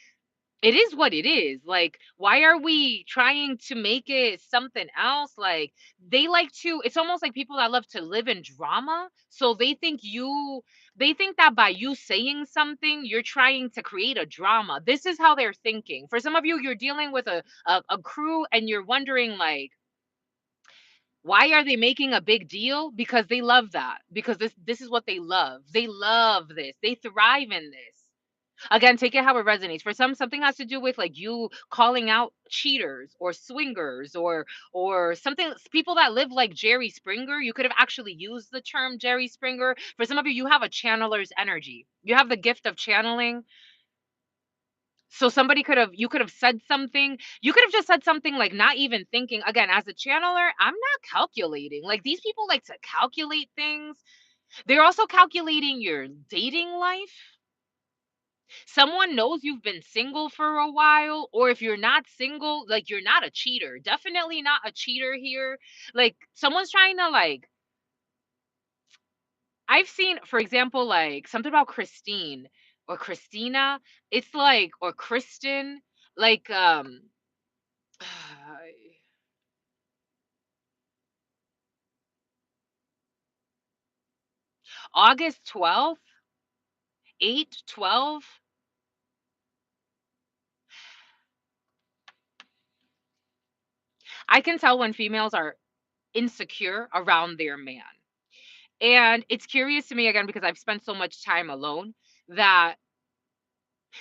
it is what it is. Like, why are we trying to make it something else? Like, they like to, it's almost like people that love to live in drama. So they think that by you saying something, you're trying to create a drama. This is how they're thinking. For some of you, you're dealing with a crew and you're wondering, like, why are they making a big deal? Because they love that. Because this is what they love. They love this. They thrive in this. Again, take it how it resonates. For some, something has to do with like you calling out cheaters or swingers or something. People that live like Jerry Springer, you could have actually used the term Jerry Springer. For some of you, you have a channeler's energy. You have the gift of channeling. So somebody could have, you could have said something. You could have just said something like not even thinking. Again, as a channeler, I'm not calculating. Like these people like to calculate things. They're also calculating your dating life. Someone knows you've been single for a while, or if you're not single, like you're not a cheater. Definitely not a cheater here. Like someone's trying to like, I've seen, for example, like something about Christine or Christina. It's like, or Kristen, like August 12th, 8, 12. I can tell when females are insecure around their man. And it's curious to me again because I've spent so much time alone that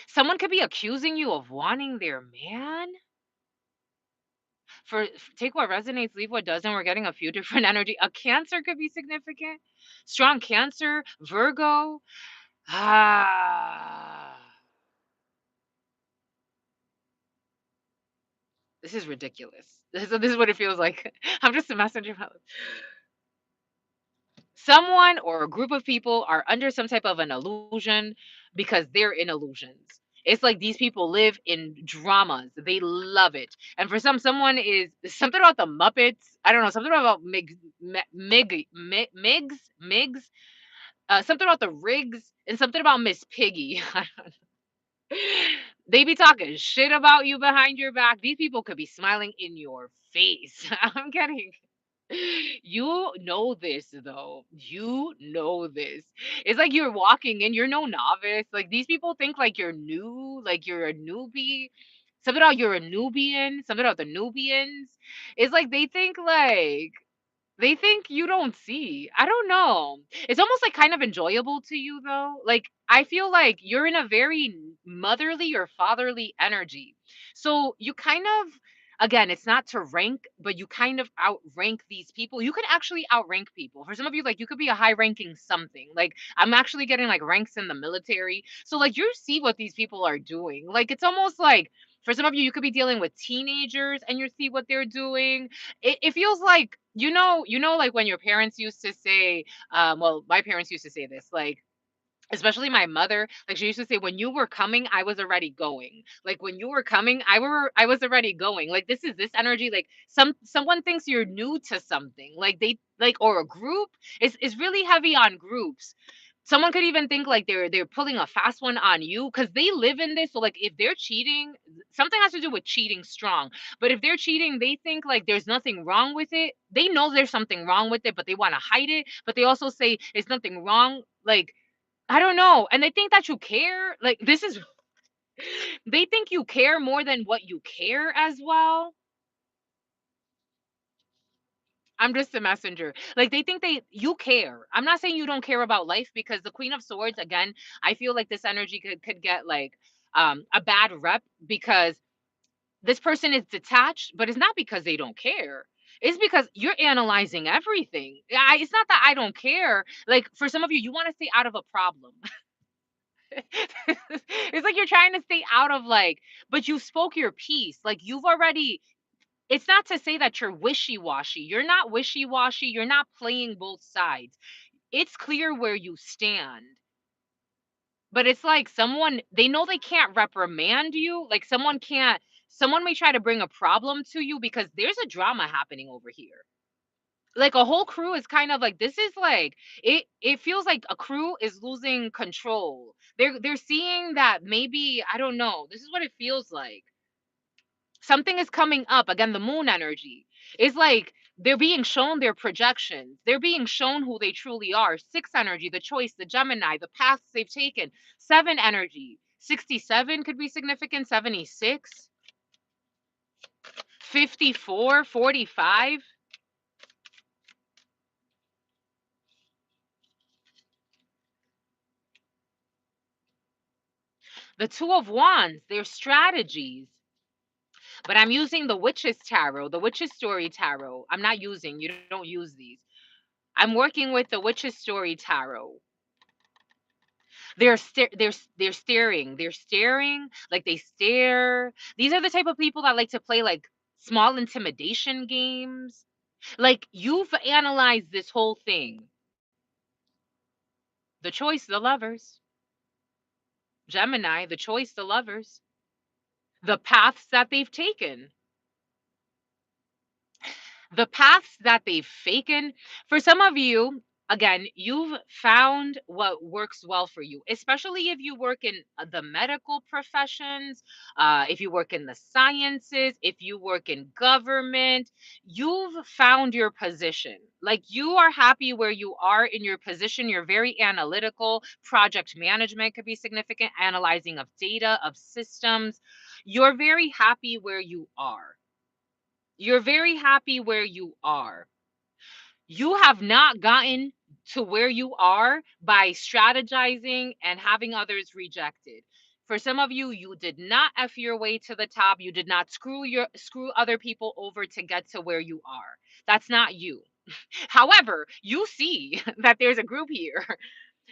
someone could be accusing you of wanting their man. Take what resonates, leave what doesn't. We're getting a few different energy. A Cancer could be significant. Strong Cancer, Virgo. Ah, this is ridiculous. This is what it feels like. I'm just a messenger. Someone or a group of people are under some type of an illusion because they're in illusions. It's like these people live in dramas. They love it. And for some, someone is something about the Muppets. I don't know, something about Migs, something about the Rigs, and something about Miss Piggy. They be talking shit about you behind your back. These people could be smiling in your face. I'm kidding. You know this though. You know this. It's like you're walking in, you're no novice. Like these people think like you're new, like you're a newbie. Something about you're a Nubian, something about the Nubians. It's like they think you don't see. I don't know. It's almost like kind of enjoyable to you though. Like I feel like you're in a very motherly or fatherly energy. So you kind of, again, it's not to rank, but you kind of outrank these people. You could actually outrank people. For some of you, like you could be a high ranking something. Like I'm actually getting like ranks in the military. So like you see what these people are doing. Like it's almost like for some of you, you could be dealing with teenagers and you see what they're doing. It feels like like when your parents used to say, well, my parents used to say this, like especially my mother, like she used to say, when you were coming, I was already going. Like when you were coming, I was already going. Like this is this energy. Like someone thinks you're new to something. Like they like or a group is really heavy on groups. Someone could even think like they're pulling a fast one on you because they live in this. So like if they're cheating, something has to do with cheating strong. But if they're cheating, they think like there's nothing wrong with it. They know there's something wrong with it, but they want to hide it. But they also say it's nothing wrong. Like I don't know. And they think that you care. Like this is they think you care more than what you care as well. I'm just a messenger. Like they think you care. I'm not saying you don't care about life because the Queen of Swords, again, I feel like this energy could get like a bad rep because this person is detached, but it's not because they don't care. It's because you're analyzing everything. It's not that I don't care. Like for some of you, you want to stay out of a problem. It's like you're trying to stay out of like, but you spoke your piece. Like you've already, it's not to say that you're wishy-washy. You're not wishy-washy. You're not playing both sides. It's clear where you stand. But it's like they know they can't reprimand you. Like someone may try to bring a problem to you because there's a drama happening over here. Like a whole crew is kind of like, this is like, it feels like a crew is losing control. They're seeing that maybe, I don't know. This is what it feels like. Something is coming up. Again, the moon energy. It's like they're being shown their projections. They're being shown who they truly are. Six energy, the choice, the Gemini, the paths they've taken. Seven energy. 67 could be significant. 76, 54, 45. The Two of Wands, their strategies. But I'm using the Witch's Tarot, the Witch's Story Tarot. I'm not using, you don't use these. I'm working with the Witch's Story Tarot. They're staring. They're staring like they stare. These are the type of people that like to play like small intimidation games. Like you've analyzed this whole thing. The choice, the lovers. Gemini, the choice, the lovers. The paths that they've taken. The paths that they've taken. For some of you, again, you've found what works well for you, especially if you work in the medical professions, if you work in the sciences, if you work in government. You've found your position. Like you are happy where you are in your position. You're very analytical. Project management could be significant, analyzing of data, of systems. You're very happy where you are. You're very happy where you are. You have not gotten to where you are by strategizing and having others rejected. For some of you, you did not F your way to the top. You did not screw other people over to get to where you are. That's not you. However, you see that there's a group here.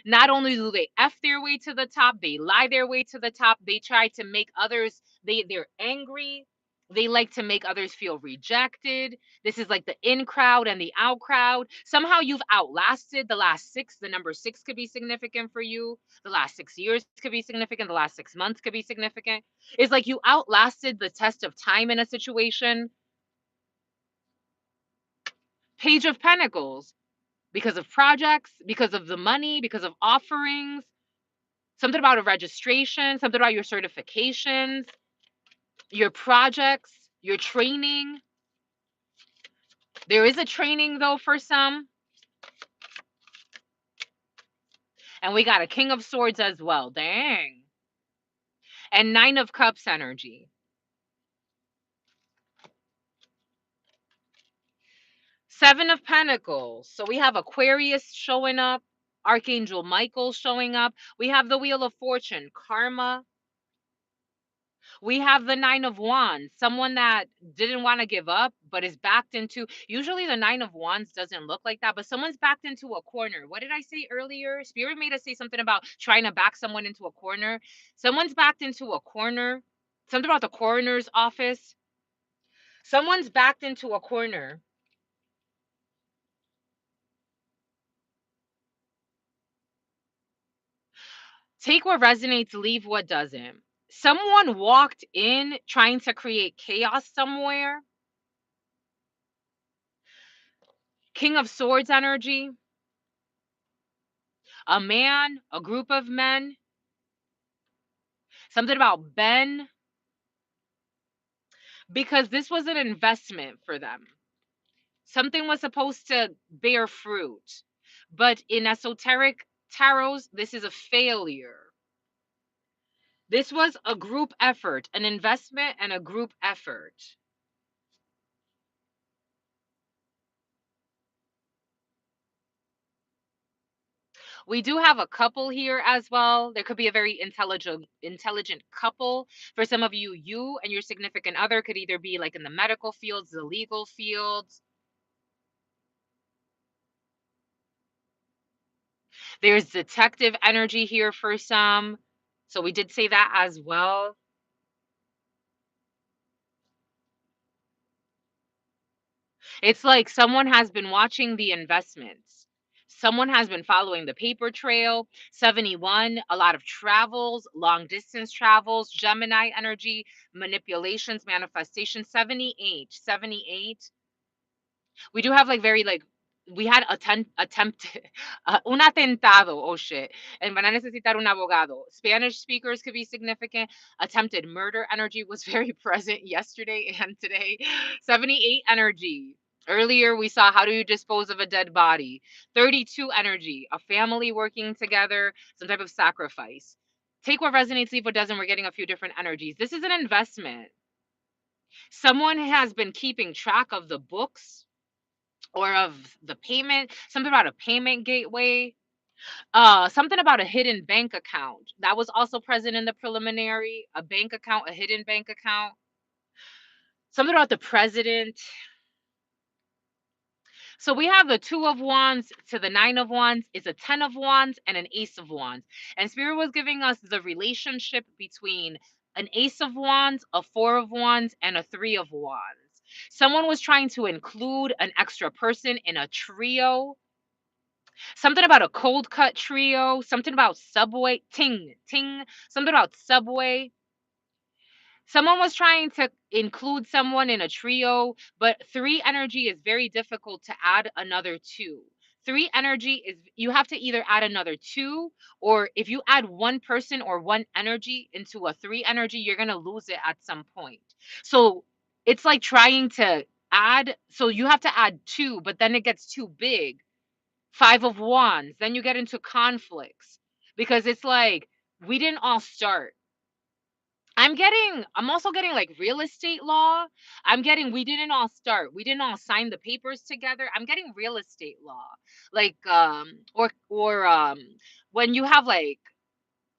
Not only do they F their way to the top, they lie their way to the top. They try to make others, they're angry. They like to make others feel rejected. This is like the in crowd and the out crowd. Somehow you've outlasted the last six. The number six could be significant for you. The last 6 years could be significant. The last 6 months could be significant. It's like you outlasted the test of time in a situation. Page of Pentacles, because of projects, because of the money, because of offerings. Something about a registration, something about your certifications, your projects, your training. There is a training though for some. And we got a King of Swords as well. Dang. And Nine of Cups energy. Seven of Pentacles. So we have Aquarius showing up, Archangel Michael showing up. We have the Wheel of Fortune, karma. We have the Nine of Wands, someone that didn't want to give up, but is backed into. Usually, the Nine of Wands doesn't look like that, but someone's backed into a corner. What did I say earlier? Spirit made us say something about trying to back someone into a corner. Someone's backed into a corner. Something about the coroner's office. Someone's backed into a corner. Take what resonates, leave what doesn't. Someone walked in trying to create chaos somewhere. King of Swords energy. A man, a group of men. Something about Ben, because this was an investment for them. Something was supposed to bear fruit. But in esoteric tarots, this is a failure. This was a group effort, an investment and a group effort. We do have a couple here as well. There could be a very intelligent couple. For some of you, you and your significant other could either be like in the medical fields, the legal fields. There's detective energy here for some. So we did say that as well. It's like someone has been watching the investments. Someone has been following the paper trail. 71, a lot of travels, long distance travels, Gemini energy, manipulations, manifestation. 78, 78. We do have like very like we had attempted un atentado, oh shit, and van a necesitar un abogado. Spanish speakers could be significant. Attempted murder energy was very present yesterday and today. 78 energy. Earlier we saw how do you dispose of a dead body. 32 energy, a family working together, some type of sacrifice. Take what resonates, leave what doesn't. We're getting a few different energies. This is an investment. Someone has been keeping track of the books or of the payment, something about a payment gateway, something about a hidden bank account. That was also present in the preliminary, a bank account, a hidden bank account. Something about the president. So we have the 2 of wands to the 9 of wands is a 10 of wands and an ace of wands. And spirit was giving us the relationship between an ace of wands, a 4 of wands, and a 3 of wands. Someone was trying to include an extra person in a trio. Something about a cold cut trio, something about Subway, ting, ting, something about Subway. Someone was trying to include someone in a trio, but 3 energy is very difficult to add another 2. 3 energy is you have to either add another 2, or if you add one person or one energy into a 3 energy, you're going to lose it at some point. So it's like trying to add, so you have to add 2, but then it gets too big. 5 of wands, then you get into conflicts because it's like we didn't all start. I'm also getting like real estate law. I'm getting we didn't all start. We didn't all sign the papers together. I'm getting real estate law. Like or when you have like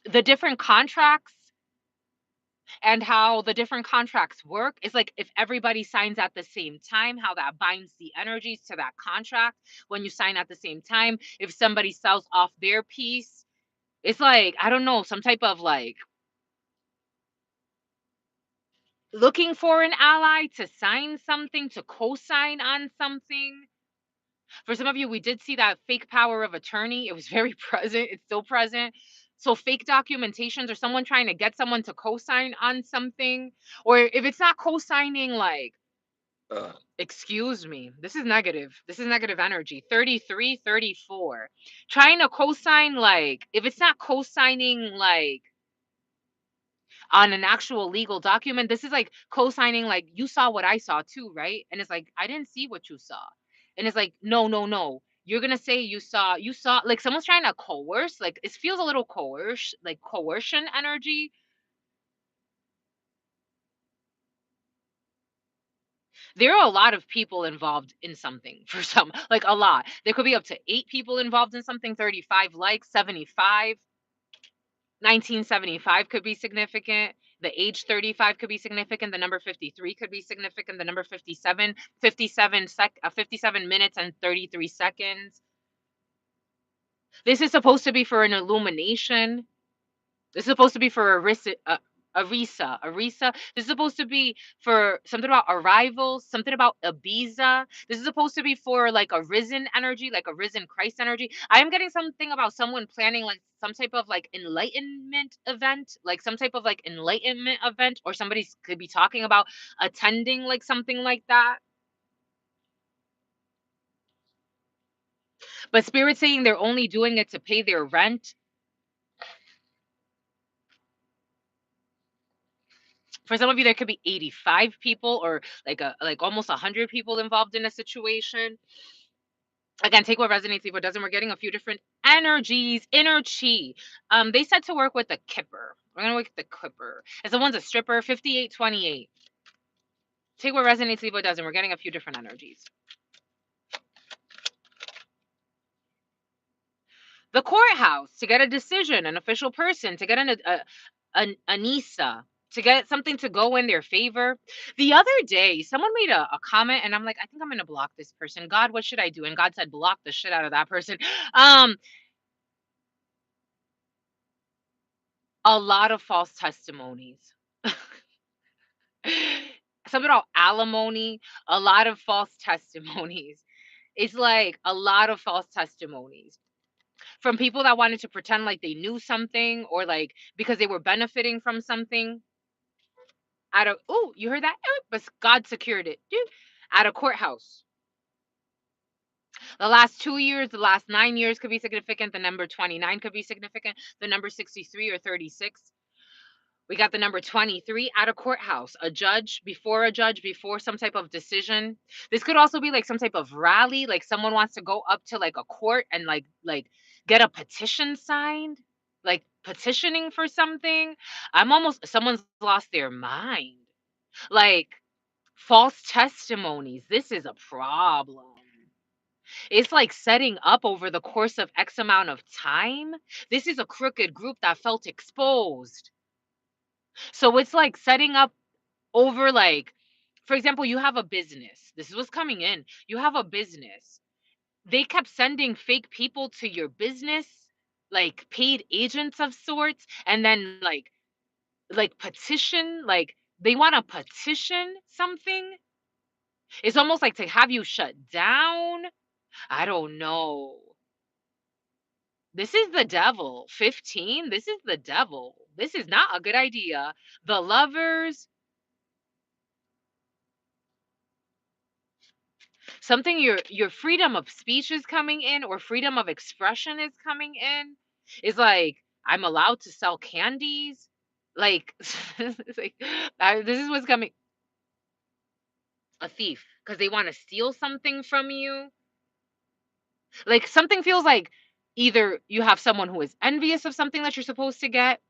the different contracts and how the different contracts work is like if everybody signs at the same time, how that binds the energies to that contract when you sign at the same time. If somebody sells off their piece, it's like, I don't know, some type of like looking for an ally to sign something, to co-sign on something. For some of you, we did see that fake power of attorney. It was very present. It's still present. So fake documentations or someone trying to get someone to co-sign on something, or if it's not co-signing, like excuse me, this is negative. This is negative energy. 33, 34. Trying to co-sign, like, if it's not co-signing, like, on an actual legal document, this is like co-signing, like, you saw what I saw too, right? And it's like, I didn't see what you saw. And it's like, no, no, no. You're gonna say you saw, like someone's trying to coerce, like it feels a little like coercion energy. There are a lot of people involved in something for some, like a lot. There could be up to 8 people involved in something, 35 likes, 75. 1975 could be significant. The age 35 could be significant. The number 53 could be significant. The number 57, 57 minutes and 33 seconds. This is supposed to be for an illumination. This is supposed to be for Arisa. This is supposed to be for something about arrivals, something about Ibiza. This is supposed to be for like a risen energy, like a risen Christ energy. I am getting something about someone planning like some type of like enlightenment event, like some type of like enlightenment event, or somebody could be talking about attending like something like that. But Spirit saying they're only doing it to pay their rent. For some of you, there could be 85 people or like almost 100 people involved in a situation. Again, take what resonates, leave what doesn't. We're getting a few different energies, inner chi. They said to work with the kipper. We're gonna work with the kipper. And someone's a stripper, 5828. Take what resonates, leave what doesn't. We're getting a few different energies. The courthouse, to get a decision, an official person, to get an Anissa, to get something to go in their favor. The other day, someone made a comment, and I'm like, I think I'm gonna block this person. God, what should I do? And God said, block the shit out of that person. Um, a lot of false testimonies. Something about alimony, a lot of false testimonies. It's like a lot of false testimonies from people that wanted to pretend like they knew something, or like because they were benefiting from something out of, oh, you heard that? But God secured it, dude, at a courthouse. The last 2 years, the last 9 years could be significant. The number 29 could be significant. The number 63 or 36. We got the number 23 at a courthouse, a judge, before some type of decision. This could also be like some type of rally, like someone wants to go up to like a court and like get a petition signed, like petitioning for something. Someone's lost their mind. Like false testimonies. This is a problem. It's like setting up over the course of X amount of time. This is a crooked group that felt exposed. So it's like setting up over, like, for example, you have a business. This is what's coming in. You have a business. They kept sending fake people to your business, like paid agents of sorts, and then like petition, like they want to petition something. It's almost like to have you shut down. I don't know. This is the devil. 15. This is the devil. This is not a good idea. The lovers, something, your freedom of speech is coming in, or freedom of expression is coming in. Is like, I'm allowed to sell candies. Like, it's like this is what's coming. A thief, because they want to steal something from you. Like something feels like either you have someone who is envious of something that you're supposed to get,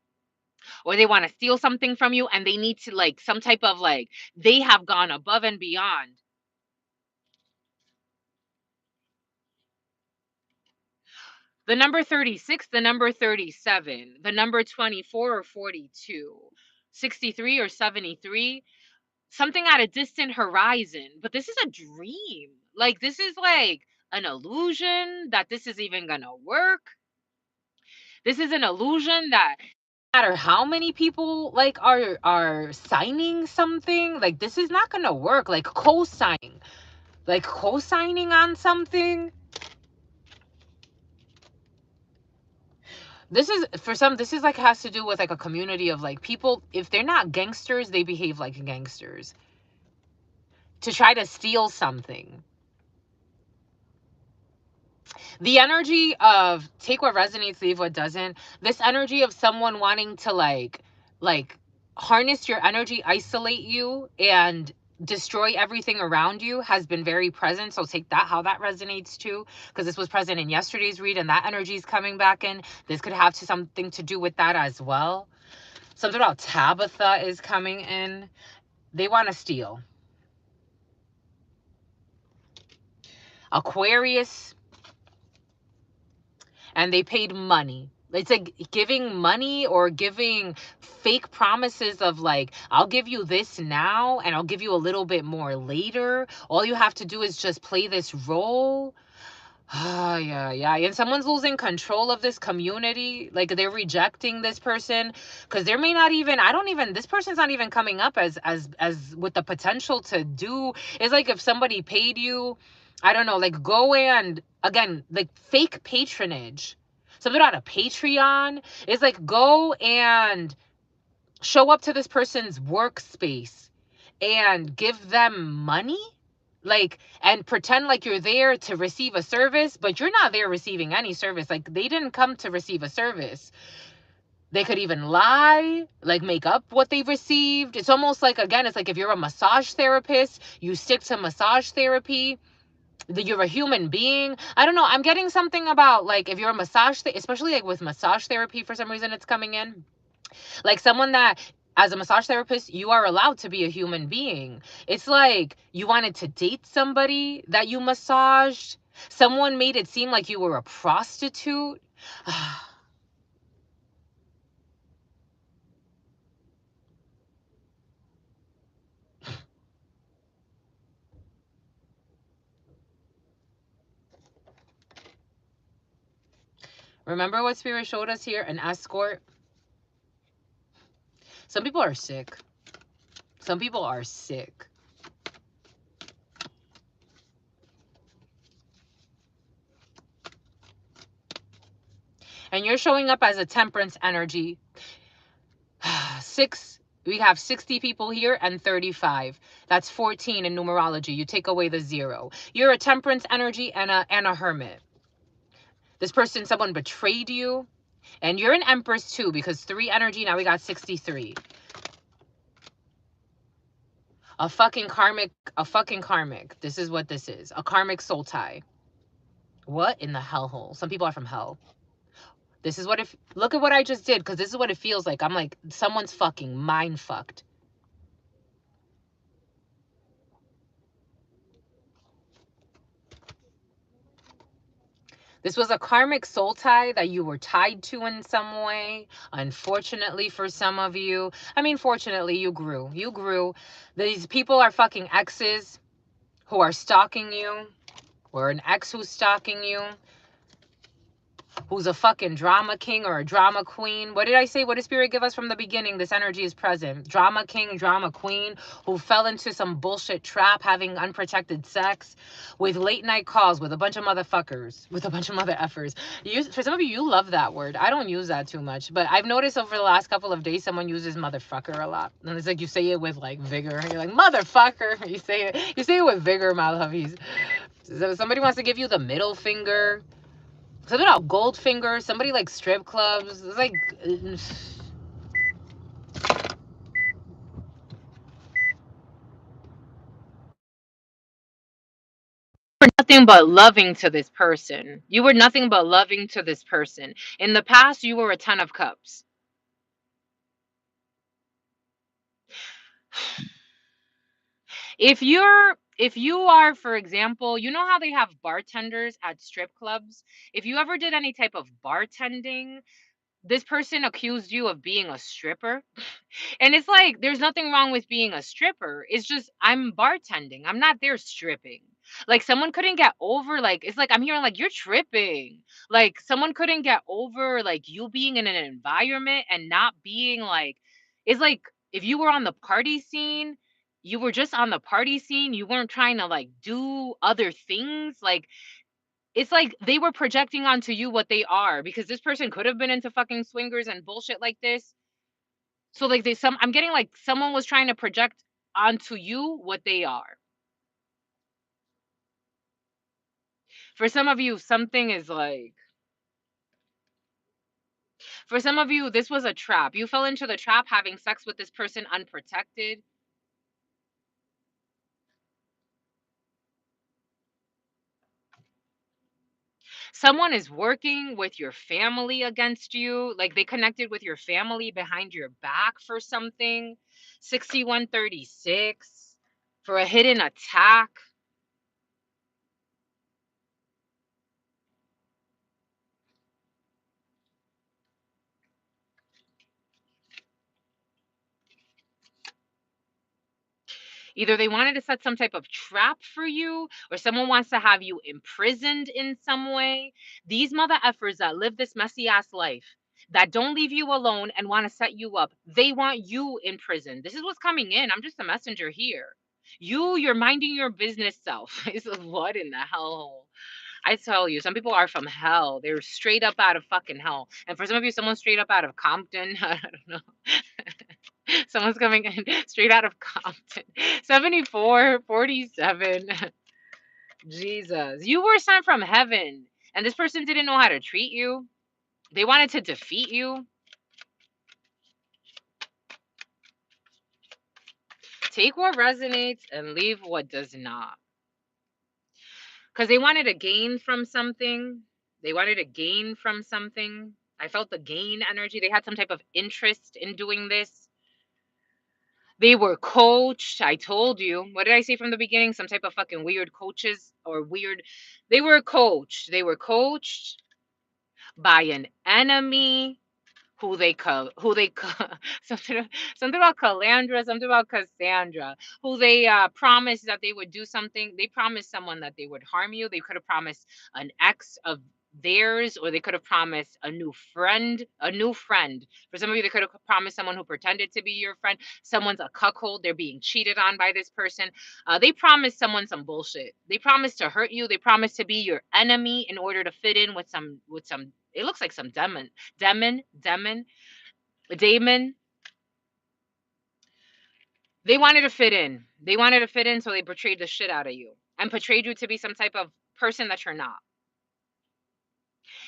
or they want to steal something from you, and they need to, like, some type of, like, they have gone above and beyond. The number 36, the number 37, the number 24 or 42, 63 or 73, something at a distant horizon. But this is a dream. Like, this is like an illusion that this is even gonna work. This is an illusion that no matter how many people like are signing something, like this is not gonna work. Like co-signing on something. This is, for some, this is like has to do with like a community of like people. If they're not gangsters, they behave like gangsters to try to steal something. The energy of take what resonates, leave what doesn't. This energy of someone wanting to like harness your energy, isolate you, and destroy everything around you has been very present. So take that how that resonates too, because this was present in yesterday's read, and that energy is coming back in. This could have something to do with that as well. Something about Tabitha is coming in. They want to steal. Aquarius, and they paid money. It's like giving money or giving fake promises of like, I'll give you this now and I'll give you a little bit more later. All you have to do is just play this role. Ah, yeah. And someone's losing control of this community. Like they're rejecting this person because there may not even, this person's not even coming up as with the potential to do. It's like if somebody paid you, I don't know, like go and again, like fake patronage. Something on a Patreon is like go and show up to this person's workspace and give them money, like, and pretend like you're there to receive a service, but you're not there receiving any service. Like they didn't come to receive a service. They could even lie, like make up what they've received. It's almost like, again, it's like if you're a massage therapist, you stick to massage therapy. That you're a human being. I don't know. I'm getting something about like if you're a especially like with massage therapy, for some reason it's coming in. Like someone that, as a massage therapist, you are allowed to be a human being. It's like you wanted to date somebody that you massaged. Someone made it seem like you were a prostitute. Remember what Spirit showed us here? An escort. Some people are sick. Some people are sick. And you're showing up as a temperance energy. We have 60 people here and 35. That's 14 in numerology. You take away the 0. You're a temperance energy and a hermit. This person, someone betrayed you. And you're an empress too, because 3 energy, now we got 63. A fucking karmic. This is what this is. A karmic soul tie. What in the hellhole? Some people are from hell. This is what if, look at what I just did, because this is what it feels like. I'm like, someone's fucking mind fucked. This was a karmic soul tie that you were tied to in some way. Unfortunately for some of you. I mean, fortunately, you grew. You grew. These people are fucking exes who are stalking you. Or an ex who's stalking you. Who's a fucking drama king or a drama queen. What did I say? What did Spirit give us from the beginning? This energy is present. Drama king, drama queen, who fell into some bullshit trap having unprotected sex with late night calls with a bunch of motherfuckers, with a bunch of mother effers. For some of you, you love that word. I don't use that too much, but I've noticed over the last couple of days, someone uses motherfucker a lot. And it's like you say it with like vigor. You're like, motherfucker. You say it with vigor, my lovies. So somebody wants to give you the middle finger. Something about Goldfinger, somebody like strip clubs. It's like nothing but loving to this person. You were nothing but loving to this person. In the past, you were a 10 of cups. If you are, for example, you know how they have bartenders at strip clubs? If you ever did any type of bartending, this person accused you of being a stripper. And it's like, there's nothing wrong with being a stripper. It's just, I'm bartending. I'm not there stripping. Like, someone couldn't get over, like, it's like, I'm hearing, like, you're tripping. Like, someone couldn't get over, like, you being in an environment and not being, like, it's like, if you were on the party scene, you were just on the party scene. You weren't trying to, like, do other things. Like, it's like they were projecting onto you what they are because this person could have been into fucking swingers and bullshit like this. So like I'm getting like someone was trying to project onto you what they are. For some of you, something is like, for some of you, this was a trap. You fell into the trap having sex with this person unprotected. Someone is working with your family against you. Like they connected with your family behind your back for something. 6136 for a hidden attack. Either they wanted to set some type of trap for you, or someone wants to have you imprisoned in some way. These mother effers that live this messy ass life, that don't leave you alone and want to set you up, they want you in prison. This is what's coming in. I'm just a messenger here. You're minding your business self. It's what in the hell? I tell you, some people are from hell. They're straight up out of fucking hell. And for some of you, someone straight up out of Compton. I don't know. Someone's coming in straight out of Compton. 74, 47. Jesus. You were sent from heaven. And this person didn't know how to treat you. They wanted to defeat you. Take what resonates and leave what does not. Because they wanted to gain from something. They wanted to gain from something. I felt the gain energy. They had some type of interest in doing this. They were coached. I told you. What did I say from the beginning? Some type of fucking weird coaches or weird. They were coached. They were coached by an enemy something about Calandra, something about Cassandra, who they promised that they would do something. They promised someone that they would harm you. They could have promised an ex of theirs, or they could have promised a new friend, a new friend. For some of you, they could have promised someone who pretended to be your friend. Someone's a cuckold. They're being cheated on by this person. They promised someone some bullshit. They promised to hurt you. They promised to be your enemy in order to fit in with some. It looks like some demon. They wanted to fit in. They wanted to fit in, so they betrayed the shit out of you and portrayed you to be some type of person that you're not.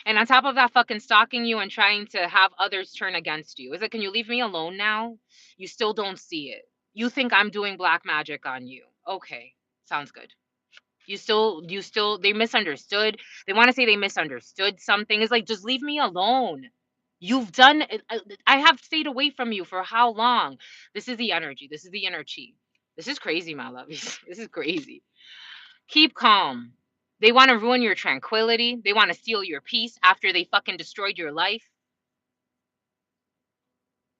And on top of that, fucking stalking you and trying to have others turn against you. Is it, can you leave me alone now? You still don't see it. You think I'm doing black magic on you. Okay, sounds good. They misunderstood. They want to say they misunderstood something. It's like, just leave me alone. You've done, I have stayed away from you for how long? This is the energy. This is the inner chi. This is crazy, my lovies. This is crazy. Keep calm. They want to ruin your tranquility. They want to steal your peace after they fucking destroyed your life.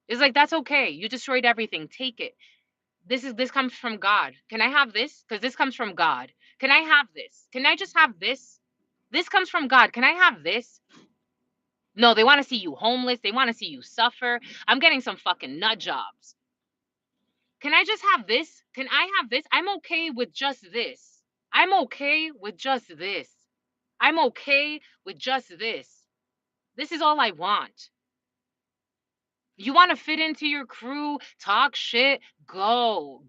It's like, that's okay. You destroyed everything. Take it. This comes from God. Can I have this? Because this comes from God. Can I have this? Can I just have this? This comes from God. Can I have this? No, they want to see you homeless. They want to see you suffer. I'm getting some fucking nut jobs. Can I just have this? Can I have this? I'm okay with just this. I'm okay with just this. I'm okay with just this. This is all I want. You want to fit into your crew, talk shit, go.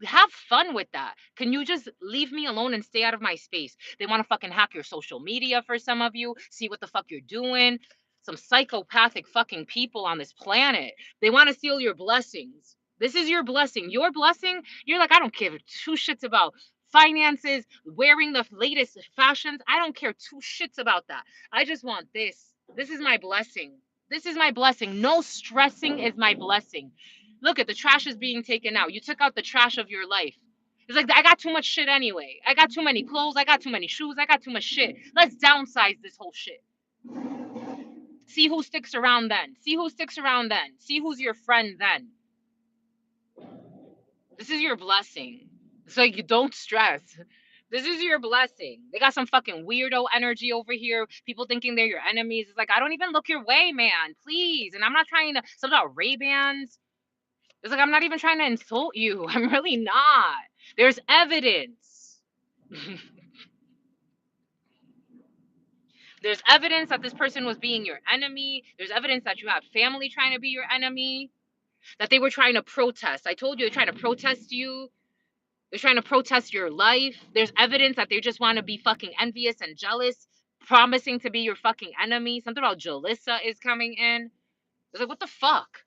Have fun with that. Can you just leave me alone and stay out of my space? They want to fucking hack your social media for some of you, see what the fuck you're doing. Some psychopathic fucking people on this planet. They want to steal your blessings. This is your blessing. Your blessing, you're like, I don't give two shits about finances, wearing the latest fashions. I don't care two shits about that. I just want this. This is my blessing. This is my blessing. No stressing is my blessing. Look at the trash is being taken out. You took out the trash of your life. It's like, I got too much shit anyway. I got too many clothes. I got too many shoes. I got too much shit. Let's downsize this whole shit. See who sticks around then. See who sticks around then. See who's your friend then. This is your blessing. It's like, you don't stress. This is your blessing. They got some fucking weirdo energy over here. People thinking they're your enemies. It's like, I don't even look your way, man. Please. And I'm not trying to, something about Ray-Bans. It's like, I'm not even trying to insult you. I'm really not. There's evidence. There's evidence that this person was being your enemy. There's evidence that you have family trying to be your enemy. That they were trying to protest. I told you they're trying to protest you. They're trying to protest your life. There's evidence that they just want to be fucking envious and jealous, promising to be your fucking enemy. Something about Jalissa is coming in. It's like, what the fuck?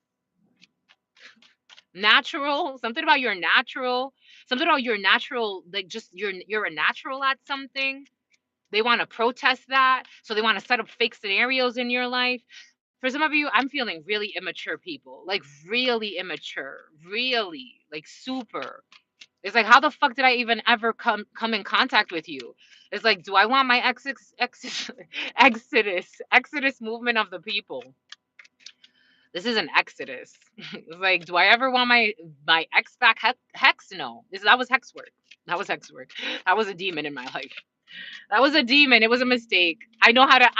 Natural? Something about your natural? Something about your natural, like, just you're a natural at something. They want to protest that. So they want to set up fake scenarios in your life. For some of you, I'm feeling really immature people. Like, really immature. Really. Like, super. It's like, how the fuck did I even ever come in contact with you? It's like, do I want my exodus movement of the people? This is an exodus. It's like, do I ever want my ex back? Hex no. That was hex work. That was hex work. That was a demon in my life. That was a demon. It was a mistake. I know how to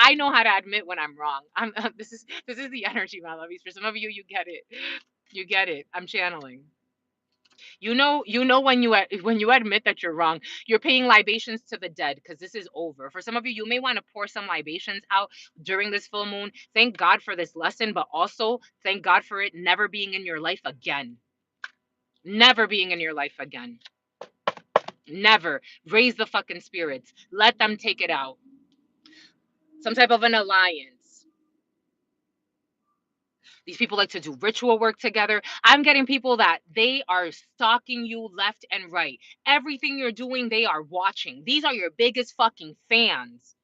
admit when I'm wrong. This is the energy, my lovies. For some of you, you get it. You get it. I'm channeling. You know when you admit that you're wrong, you're paying libations to the dead, because this is over. For some of you, you may want to pour some libations out during this full moon. Thank God for this lesson, but also thank God for it never being in your life again. Never being in your life again. Never. Raise the fucking spirits. Let them take it out. Some type of an alliance. These people like to do ritual work together. I'm getting people that they are stalking you left and right. Everything you're doing, they are watching. These are your biggest fucking fans.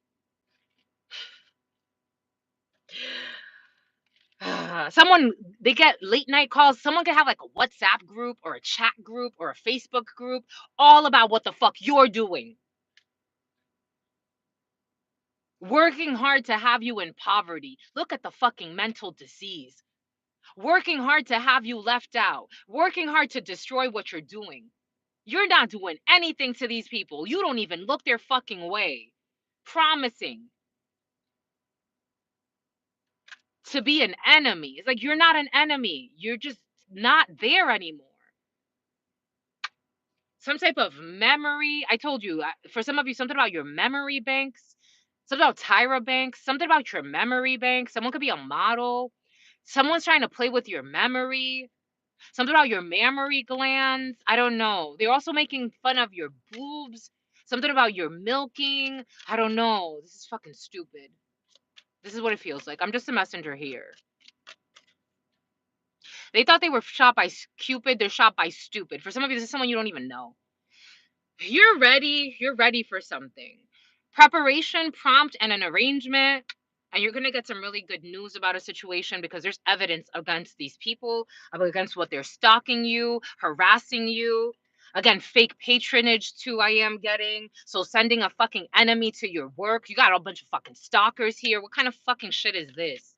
Someone, they get late night calls. Someone could have like a WhatsApp group or a chat group or a Facebook group all about what the fuck you're doing. Working hard to have you in poverty. Look at the fucking mental disease. Working hard to have you left out. Working hard to destroy what you're doing. You're not doing anything to these people. You don't even look their fucking way. promising to be an enemy. It's like you're not an enemy. You're just not there anymore. Some type of memory. I told you, for some of you, something about your memory banks, something about Tyra banks, something about your memory bank. Someone could be a model. Someone's trying to play with your memory. Something about your mammary glands. I don't know. They're also making fun of your boobs. Something about your milking. I don't know. This is fucking stupid. This is what it feels like. I'm just a messenger here. They thought they were shot by Cupid. They're shot by stupid. For some of you, this is someone you don't even know. You're ready. You're ready for something. Preparation, prompt, and an arrangement. And you're going to get some really good news about a situation because there's evidence against these people, against what they're stalking you, harassing you. Again, fake patronage too, I am getting. So sending a fucking enemy to your work. You got a bunch of fucking stalkers here. What kind of fucking shit is this?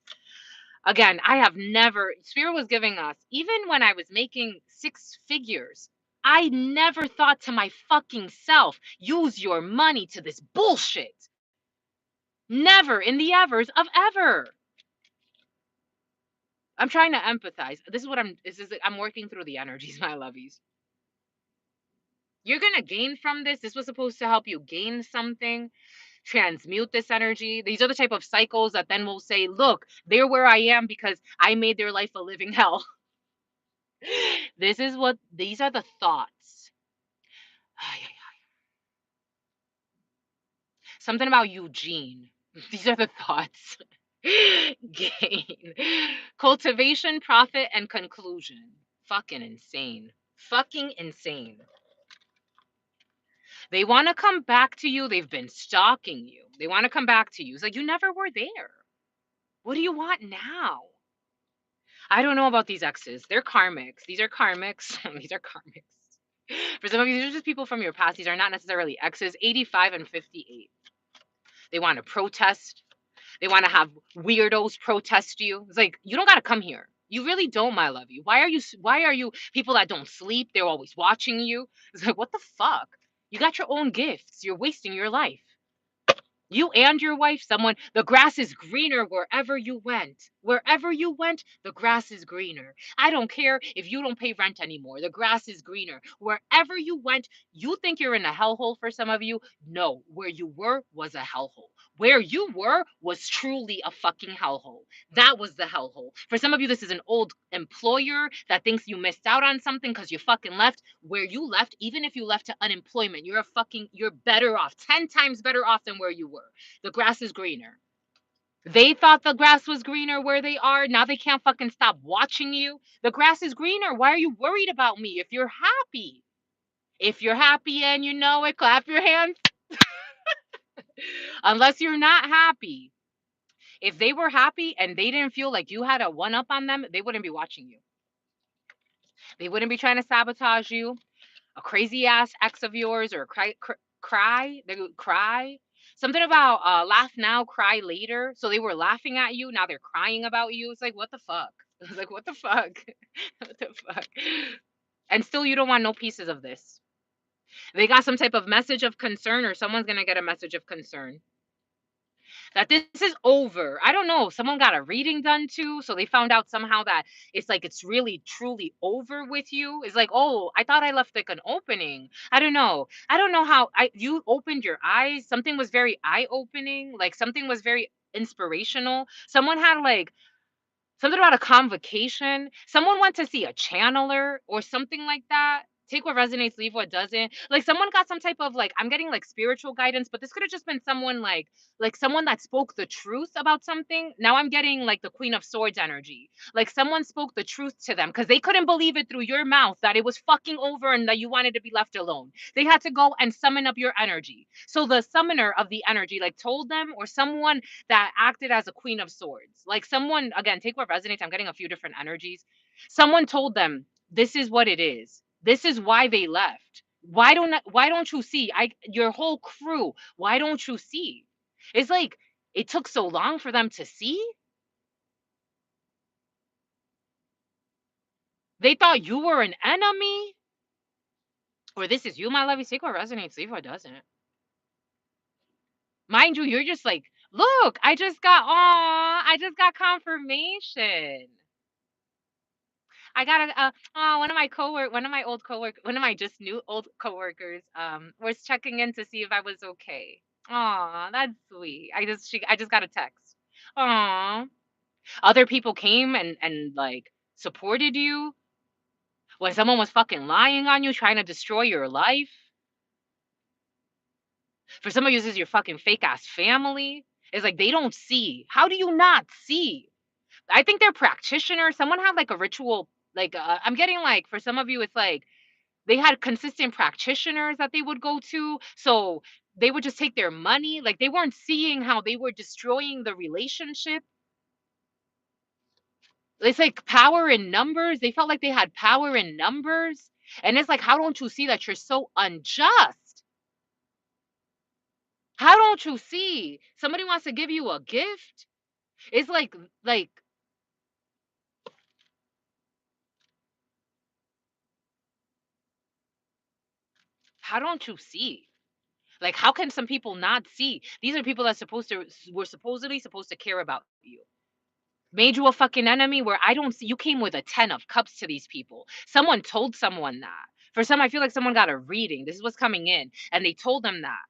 Again, I have never, Spirit was giving us, even when I was making 6 figures, I never thought to my fucking self, use your money to this bullshit. Never in the evers of ever. I'm trying to empathize. This is I'm working through the energies, my lovies. You're going to gain from this. This was supposed to help you gain something, transmute this energy. These are the type of cycles that then will say, look, they're where I am because I made their life a living hell. These are the thoughts. Something about Eugene. These are the thoughts. Gain. Cultivation, profit, and conclusion. Fucking insane. Fucking insane. They want to come back to you. They've been stalking you. They want to come back to you. It's like, you never were there. What do you want now? I don't know about these exes. They're karmics. These are karmics. These are karmics. For some of you, these are just people from your past. These are not necessarily exes. 85 and 58. They want to protest. They want to have weirdos protest you. It's like, you don't got to come here. You really don't, my lovey. Why are you people that don't sleep? They're always watching you. It's like, what the fuck? You got your own gifts. You're wasting your life. You and your wife, the grass is greener wherever you went. Wherever you went, the grass is greener. I don't care if you don't pay rent anymore. The grass is greener. Wherever you went, you think you're in a hellhole for some of you. No, where you were was a hellhole. Where you were was truly a fucking hellhole. That was the hellhole. For some of you, this is an old employer that thinks you missed out on something because you fucking left. Where you left, even if you left to unemployment, you're better off, 10 times better off than where you were. The grass is greener. They thought the grass was greener where they are. Now they can't fucking stop watching you. The grass is greener. Why are you worried about me if you're happy? If you're happy and you know it, clap your hands. Unless you're not happy. If they were happy and they didn't feel like you had a one up on them, they wouldn't be watching you. They wouldn't be trying to sabotage you. A crazy ass ex of yours or they would cry. Something about laugh now, cry later. So they were laughing at you, now they're crying about you. It's like, what the fuck? It's like, what the fuck? What the fuck? And still you don't want no pieces of this. They got some type of message of concern, or someone's gonna get a message of concern that this is over. I don't know. Someone got a reading done too. So they found out somehow that it's like it's really truly over with you. It's like, oh, I thought I left like an opening. I don't know. I don't know how you opened your eyes. Something was very eye-opening. Like something was very inspirational. Someone had like something about a convocation. Someone went to see a channeler or something like that. Take what resonates, leave what doesn't. Like someone got some type of like, I'm getting like spiritual guidance, but this could have just been someone like someone that spoke the truth about something. Now I'm getting like the Queen of Swords energy. Like someone spoke the truth to them because they couldn't believe it through your mouth that it was fucking over and that you wanted to be left alone. They had to go and summon up your energy. So the summoner of the energy like told them, or someone that acted as a Queen of Swords. Like someone, again, take what resonates. I'm getting a few different energies. Someone told them, this is what it is. This is why they left. Why don't you see? Your whole crew, why don't you see? It's like it took so long for them to see. They thought you were an enemy. Or this is you, my love. You take what resonates, leave what doesn't. Mind you, you're just like, look, I just got confirmation. I got a one of my just new old coworkers was checking in to see if I was okay. Aw, that's sweet. I just got a text. Aw. Other people came and like supported you when someone was fucking lying on you, trying to destroy your life. For some of you, this is your fucking fake ass family. It's like they don't see. How do you not see? I think they're practitioners. Someone had like a ritual, like I'm getting like for some of you, it's like they had consistent practitioners that they would go to. So they would just take their money. Like they weren't seeing how they were destroying the relationship. It's like power in numbers. They felt like they had power in numbers. And it's like, how don't you see that you're so unjust? How don't you see? Somebody wants to give you a gift. It's like, how don't you see? Like, how can some people not see? These are people that were supposedly supposed to care about you. Made you a fucking enemy where I don't see you came with a 10 of cups to these people. Someone told someone that. For some, I feel like someone got a reading. This is what's coming in. And they told them that.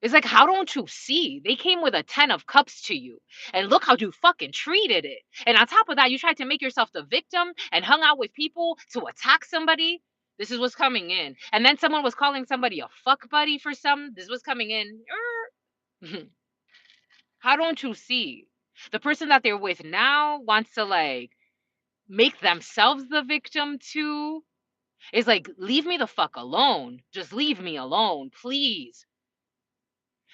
It's like, how don't you see? They came with a 10 of cups to you. And look how you fucking treated it. And on top of that, you tried to make yourself the victim and hung out with people to attack somebody. This is what's coming in. And then someone was calling somebody a fuck buddy for some. This was coming in. How don't you see? The person that they're with now wants to like make themselves the victim too. It's like, leave me the fuck alone. Just leave me alone, please.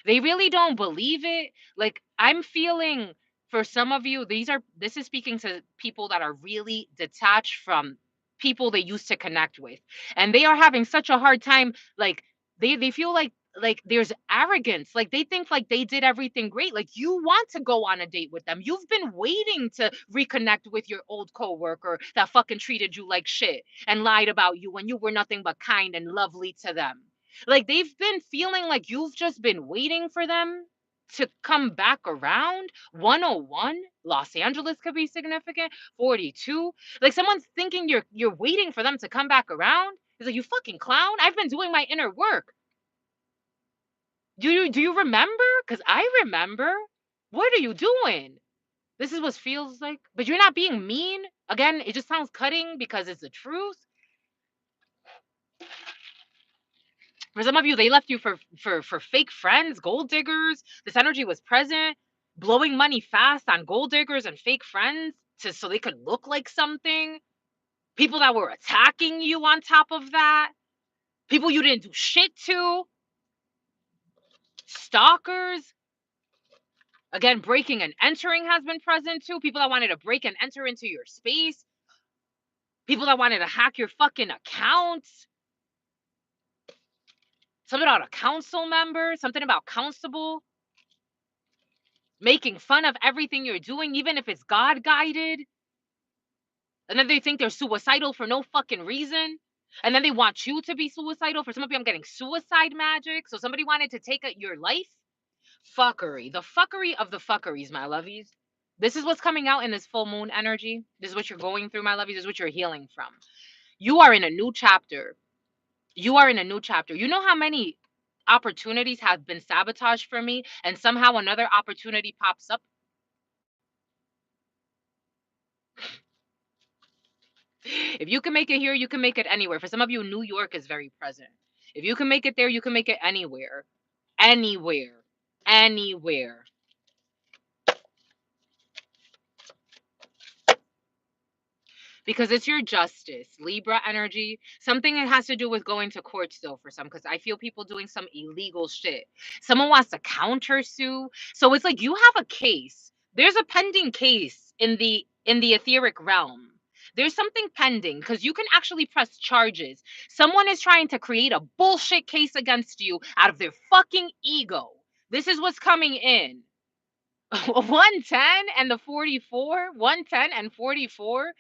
They really don't believe it. Like, I'm feeling for some of you, this is speaking to people that are really detached from people they used to connect with. And they are having such a hard time, like, they feel like there's arrogance. Like they think like they did everything great. Like you want to go on a date with them. You've been waiting to reconnect with your old coworker that fucking treated you like shit and lied about you when you were nothing but kind and lovely to them. Like they've been feeling like you've just been waiting for them to come back around. 101, Los Angeles could be significant. 42, like someone's thinking you're waiting for them to come back around. It's like, you fucking clown. I've been doing my inner work. Do you remember? Because I remember. What are you doing? This is what feels like. But you're not being mean. Again, it just sounds cutting because it's the truth. For some of you, they left you for fake friends, gold diggers. This energy was present, blowing money fast on gold diggers and fake friends so they could look like something. People that were attacking you on top of that. People you didn't do shit to. Stalkers. Again, breaking and entering has been present too. People that wanted to break and enter into your space. People that wanted to hack your fucking accounts. Something about a council member. Something about constable. Making fun of everything you're doing, even if it's God guided. And then they think they're suicidal for no fucking reason. And then they want you to be suicidal. For some of you, I'm getting suicide magic. So somebody wanted to take your life. Fuckery. The fuckery of the fuckeries, my lovies. This is what's coming out in this full moon energy. This is what you're going through, my lovies. This is what you're healing from. You are in a new chapter. You are in a new chapter. You know how many opportunities have been sabotaged for me, and somehow another opportunity pops up? If you can make it here, you can make it anywhere. For some of you, New York is very present. If you can make it there, you can make it anywhere. Anywhere. Anywhere. Because it's your justice, Libra energy. Something that has to do with going to court still for some, because I feel people doing some illegal shit. Someone wants to counter sue. So it's like you have a case. There's a pending case in the etheric realm. There's something pending because you can actually press charges. Someone is trying to create a bullshit case against you out of their fucking ego. This is what's coming in. 110 and the 44, 110 and 44.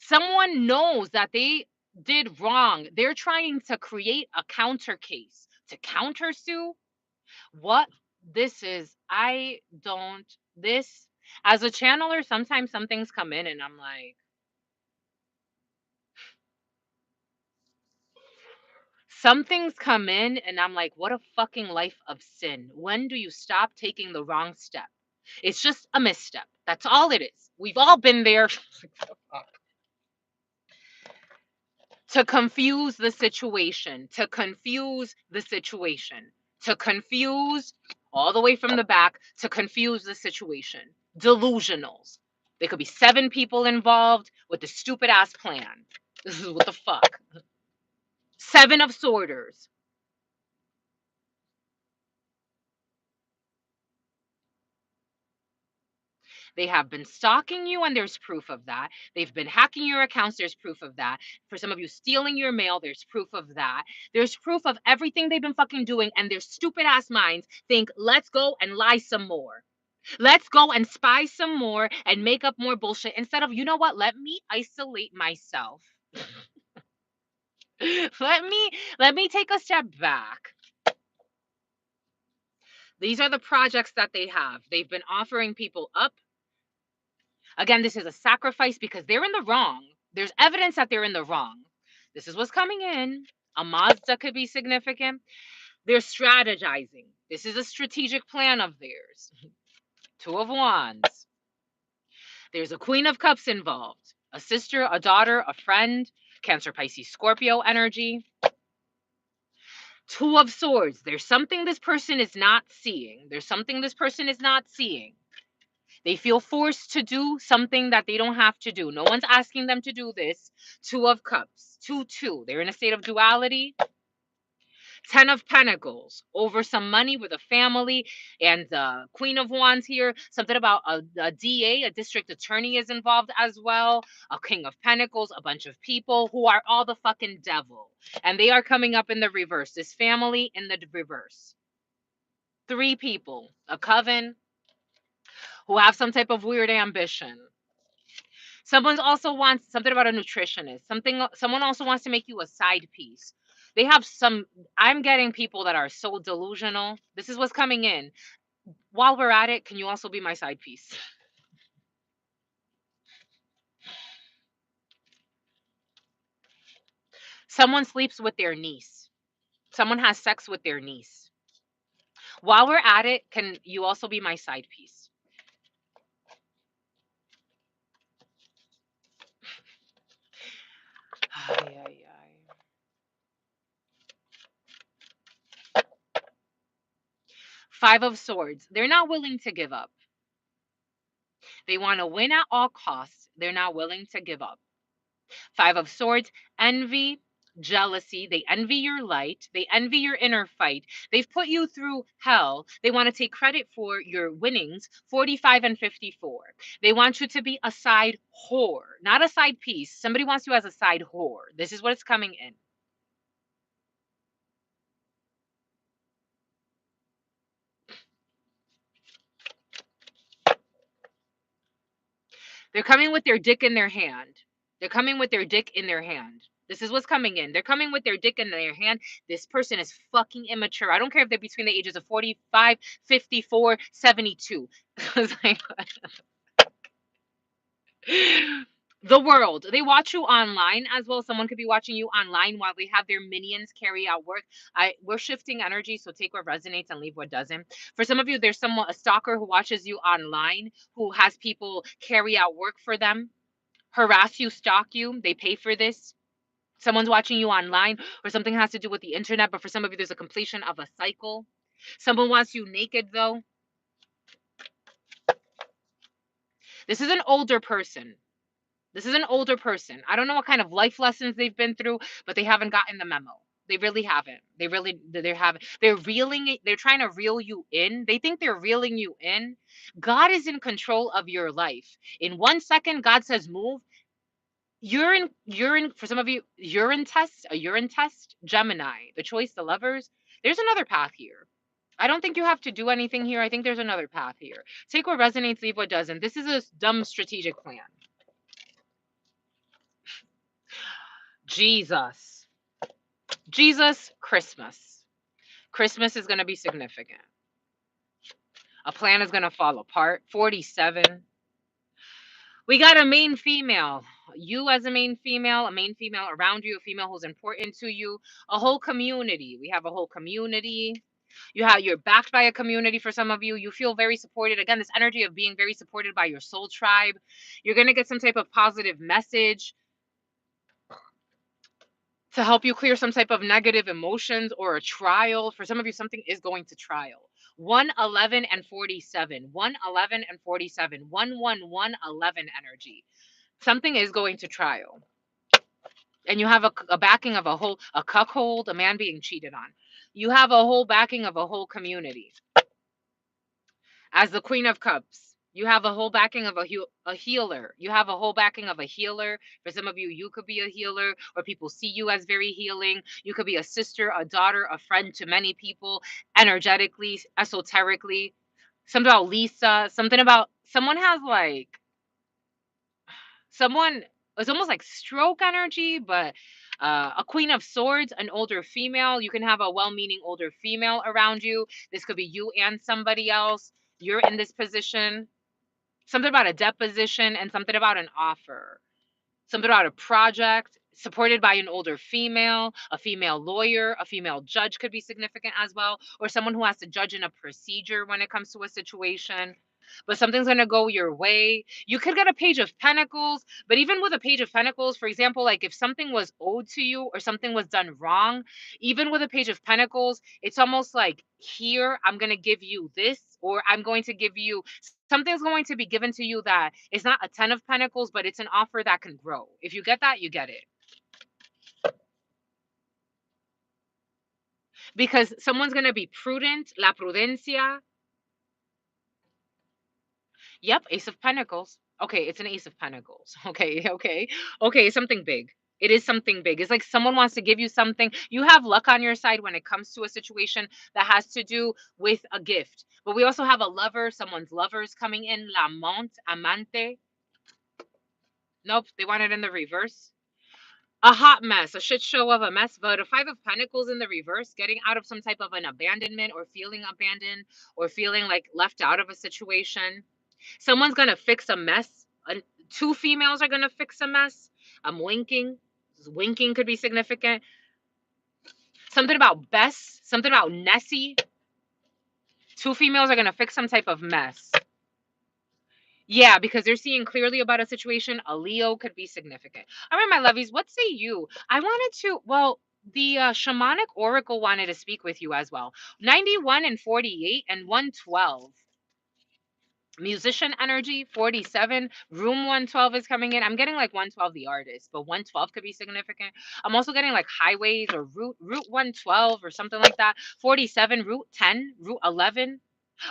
Someone knows that they did wrong. They're trying to create a counter case to counter sue. What this is, I don't, this, as a channeler, sometimes some things come in and I'm like, some things come in and I'm like, what a fucking life of sin. When do you stop taking the wrong step? It's just a misstep. That's all it is. We've all been there. To confuse the situation, to confuse the situation, to confuse all the way from the back, to confuse the situation. Delusionals. There could be 7 people involved with the stupid ass plan. This is what the fuck. 7 of Swords. They have been stalking you, and there's proof of that. They've been hacking your accounts, there's proof of that. For some of you, stealing your mail, there's proof of that. There's proof of everything they've been fucking doing, and their stupid ass minds think, let's go and lie some more. Let's go and spy some more and make up more bullshit instead of, you know what, let me isolate myself. let me take a step back. These are the projects that they have. They've been offering people up. Again, this is a sacrifice because they're in the wrong. There's evidence that they're in the wrong. This is what's coming in. A Mazda could be significant. They're strategizing. This is a strategic plan of theirs. 2 of Wands. There's a Queen of Cups involved. A sister, a daughter, a friend. Cancer, Pisces, Scorpio energy. 2 of Swords. There's something this person is not seeing. There's something this person is not seeing. They feel forced to do something that they don't have to do. No one's asking them to do this. 2 of Cups. 2, 2. They're in a state of duality. 10 of Pentacles. Over some money with a family. And the Queen of Wands here. Something about a DA, a district attorney is involved as well. A King of Pentacles. A bunch of people who are all the fucking devil. And they are coming up in the reverse. This family in the reverse. 3 people. A coven who have some type of weird ambition. Someone also wants something about a nutritionist. Someone also wants to make you a side piece. They have some, I'm getting people that are so delusional. This is what's coming in. While we're at it, can you also be my side piece? Someone sleeps with their niece. Someone has sex with their niece. While we're at it, can you also be my side piece? Ay, ay, ay. 5 of Swords. They're not willing to give up. They want to win at all costs. They're not willing to give up. 5 of Swords, envy, jealousy. They envy your light. They envy your inner fight. They've put you through hell. They want to take credit for your winnings, 45 and 54. They want you to be a side whore, not a side piece. Somebody wants you as a side whore. This is what it's coming in. They're coming with their dick in their hand. They're coming with their dick in their hand. This is what's coming in. They're coming with their dick in their hand. This person is fucking immature. I don't care if they're between the ages of 45, 54, 72. Like, the world. They watch you online as well. Someone could be watching you online while they have their minions carry out work. We're shifting energy, so take what resonates and leave what doesn't. For some of you, there's someone, a stalker who watches you online, who has people carry out work for them, harass you, stalk you. They pay for this. Someone's watching you online, or something has to do with the internet, but for some of you, there's a completion of a cycle. Someone wants you naked, though. This is an older person. This is an older person. I don't know what kind of life lessons they've been through, but they haven't gotten the memo. They really haven't. They haven't. They're reeling it. They're trying to reel you in. They think they're reeling you in. God is in control of your life. In 1 second, God says move. Urine, for some of you, a urine test, Gemini, the choice, the lovers. There's another path here. I don't think you have to do anything here. I think there's another path here. Take what resonates, leave what doesn't. This is a dumb strategic plan. Jesus, Christmas. Christmas is going to be significant. A plan is going to fall apart. 47. We got a main female. You as a main female around you, a female who's important to you, a whole community. We have a whole community. You're backed by a community. For some of you, you feel very supported. Again, this energy of being very supported by your soul tribe. You're going to get some type of positive message to help you clear some type of negative emotions or a trial. For some of you, something is going to trial. 111 and 47. 111 and 47. 11111 energy. Something is going to trial. And you have a backing of a cuckold, a man being cheated on. You have a whole backing of a whole community. As the Queen of Cups, you have a whole backing of a healer. You have a whole backing of a healer. For some of you, you could be a healer, or people see you as very healing. You could be a sister, a daughter, a friend to many people, energetically, esoterically. Something about Lisa, something about someone has like someone, it's almost like stroke energy, but a Queen of Swords, an older female. You can have a well-meaning older female around you. This could be you and somebody else. You're in this position. Something about a deposition and something about an offer. Something about a project supported by an older female, a female lawyer, a female judge could be significant as well, or someone who has to judge in a procedure when it comes to a situation. But something's going to go your way. You could get a Page of Pentacles, but even with a Page of Pentacles, for example, like if something was owed to you or something was done wrong, even with a Page of Pentacles, it's almost like, here, I'm going to give you this, or I'm going to give you something's going to be given to you that is not a 10 of Pentacles, but it's an offer that can grow. If you get that, you get it. Because someone's going to be prudent, la prudencia. Yep, Ace of Pentacles. Okay, it's an Ace of Pentacles. Okay, it's something big. It is something big. It's like someone wants to give you something. You have luck on your side when it comes to a situation that has to do with a gift. But we also have a lover, someone's lovers coming in, amante. Nope, they want it in the reverse. A hot mess, a shit show of a mess. But a Five of Pentacles in the reverse, getting out of some type of an abandonment or feeling abandoned or feeling like left out of a situation. Someone's going to fix a mess. Two females are going to fix a mess. I'm winking. Winking could be significant. Something about Bess, something about Nessie. Two females are going to fix some type of mess. Yeah, because they're seeing clearly about a situation. A Leo could be significant. All right, my lovies, what say you? I wanted to, well, the shamanic oracle wanted to speak with you as well. 91 and 48 and 112. Musician energy, 47. Room 112 is coming in. I'm getting like 112 the artist, but 112 could be significant. I'm also getting like highways or route 112 or something like that. 47, route 10, route 11.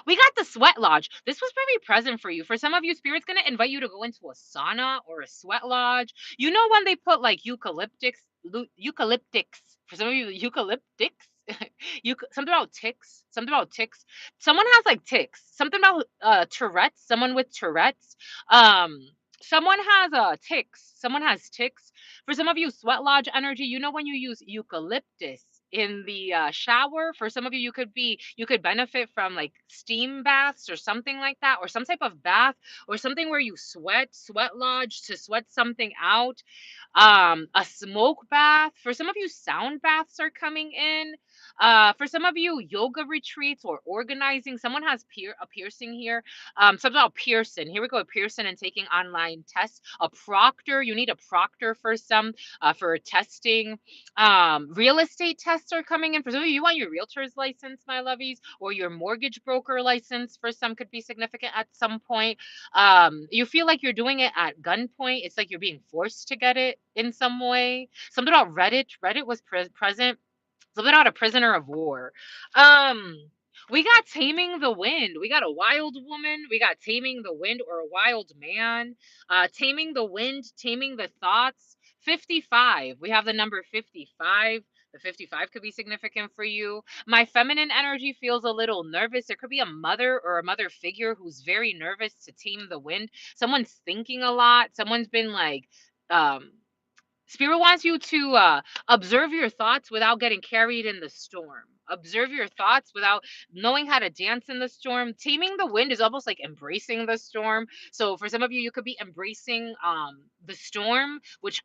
We got the sweat lodge. This was very present for you. For some of you, Spirit's going to invite you to go into a sauna or a sweat lodge. You know when they put like eucalyptics, for some of you, eucalyptics, something about ticks, Someone has like ticks, something about Tourette's, someone with Tourette's. Someone has ticks. Someone has ticks. For some of you, sweat lodge energy, you know when you use eucalyptus in the shower. For some of you, you could benefit from like steam baths or something like that, or some type of bath or something where you sweat lodge to sweat something out. A smoke bath. For some of you, sound baths are coming in. For some of you, yoga retreats or organizing. Someone has a piercing here. Something about Pearson. Here we go, Pearson and taking online tests. A proctor. You need a proctor for some, for testing. Real estate tests are coming in. For some of you, you want your realtor's license, my lovies, or your mortgage broker license. For some, could be significant at some point. You feel like you're doing it at gunpoint. It's like you're being forced to get it in some way. Something about Reddit. Reddit was present. Something about a prisoner of war. We got Taming the Wind. We got a wild woman. We got Taming the Wind or a wild man. Taming the Wind, taming the thoughts. 55. We have the number 55. The 55 could be significant for you. My feminine energy feels a little nervous. There could be a mother or a mother figure who's very nervous to tame the wind. Someone's thinking a lot. Someone's been like, um, Spirit wants you to observe your thoughts without getting carried in the storm. Observe your thoughts without knowing how to dance in the storm. Taming the wind is almost like embracing the storm. So for some of you, you could be embracing the storm, which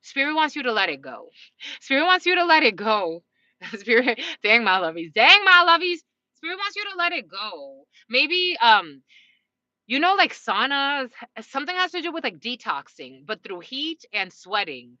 Spirit wants you to let it go. Spirit wants you to let it go. Spirit, dang my lovies, dang my lovies. Spirit wants you to let it go. Maybe you know, like saunas, something has to do with like detoxing, but through heat and sweating.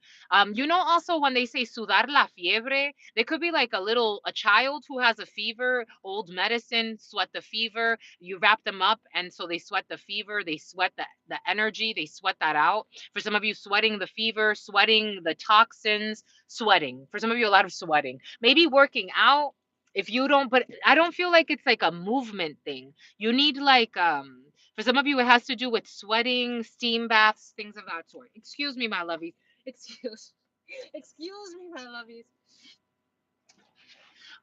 You know, also when they say sudar la fiebre, they could be like a child who has a fever, old medicine, sweat the fever. You wrap them up, and so they sweat the fever, they sweat the energy, they sweat that out. For some of you, sweating the fever, sweating the toxins, sweating. For some of you, a lot of sweating. Maybe working out. If you don't, but I don't feel like it's like a movement thing. You need like for some of you, it has to do with sweating, steam baths, things of that sort. Excuse me, my lovies. Excuse me, my lovies.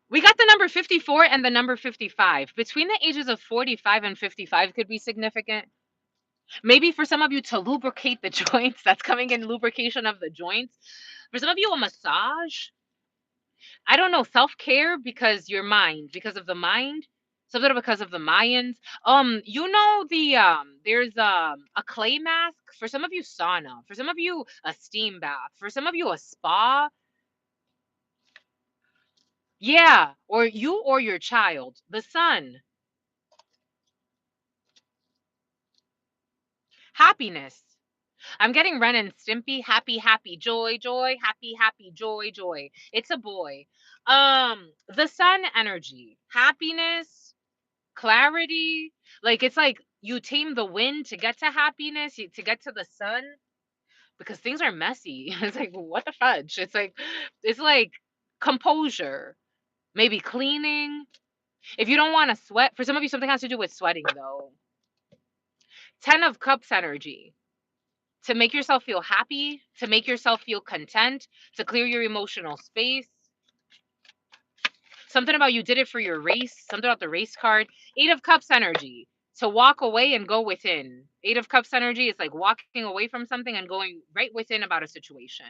We got the number 54 and the number 55. Between the ages of 45 and 55 could be significant. Maybe for some of you to lubricate the joints. That's coming in lubrication of the joints. For some of you, a massage. I don't know, self-care because your mind, because of the mind, something because of the Mayans. You know there's a clay mask, for some of you sauna, for some of you a steam bath, for some of you a spa. Yeah, or you or your child, the sun, happiness. I'm getting Ren and Stimpy, happy, happy, joy, joy, happy, happy, joy, joy. It's a boy. The sun energy, happiness, clarity. Like it's like you tame the wind to get to happiness, to get to the sun, because things are messy. It's like what the fudge. It's like composure, maybe cleaning. If you don't want to sweat, for some of you, something has to do with sweating though. 10 of Cups energy. To make yourself feel happy, to make yourself feel content, to clear your emotional space. Something about you did it for your race, something about the race card. 8 of Cups energy, to walk away and go within. 8 of Cups energy is like walking away from something and going right within about a situation.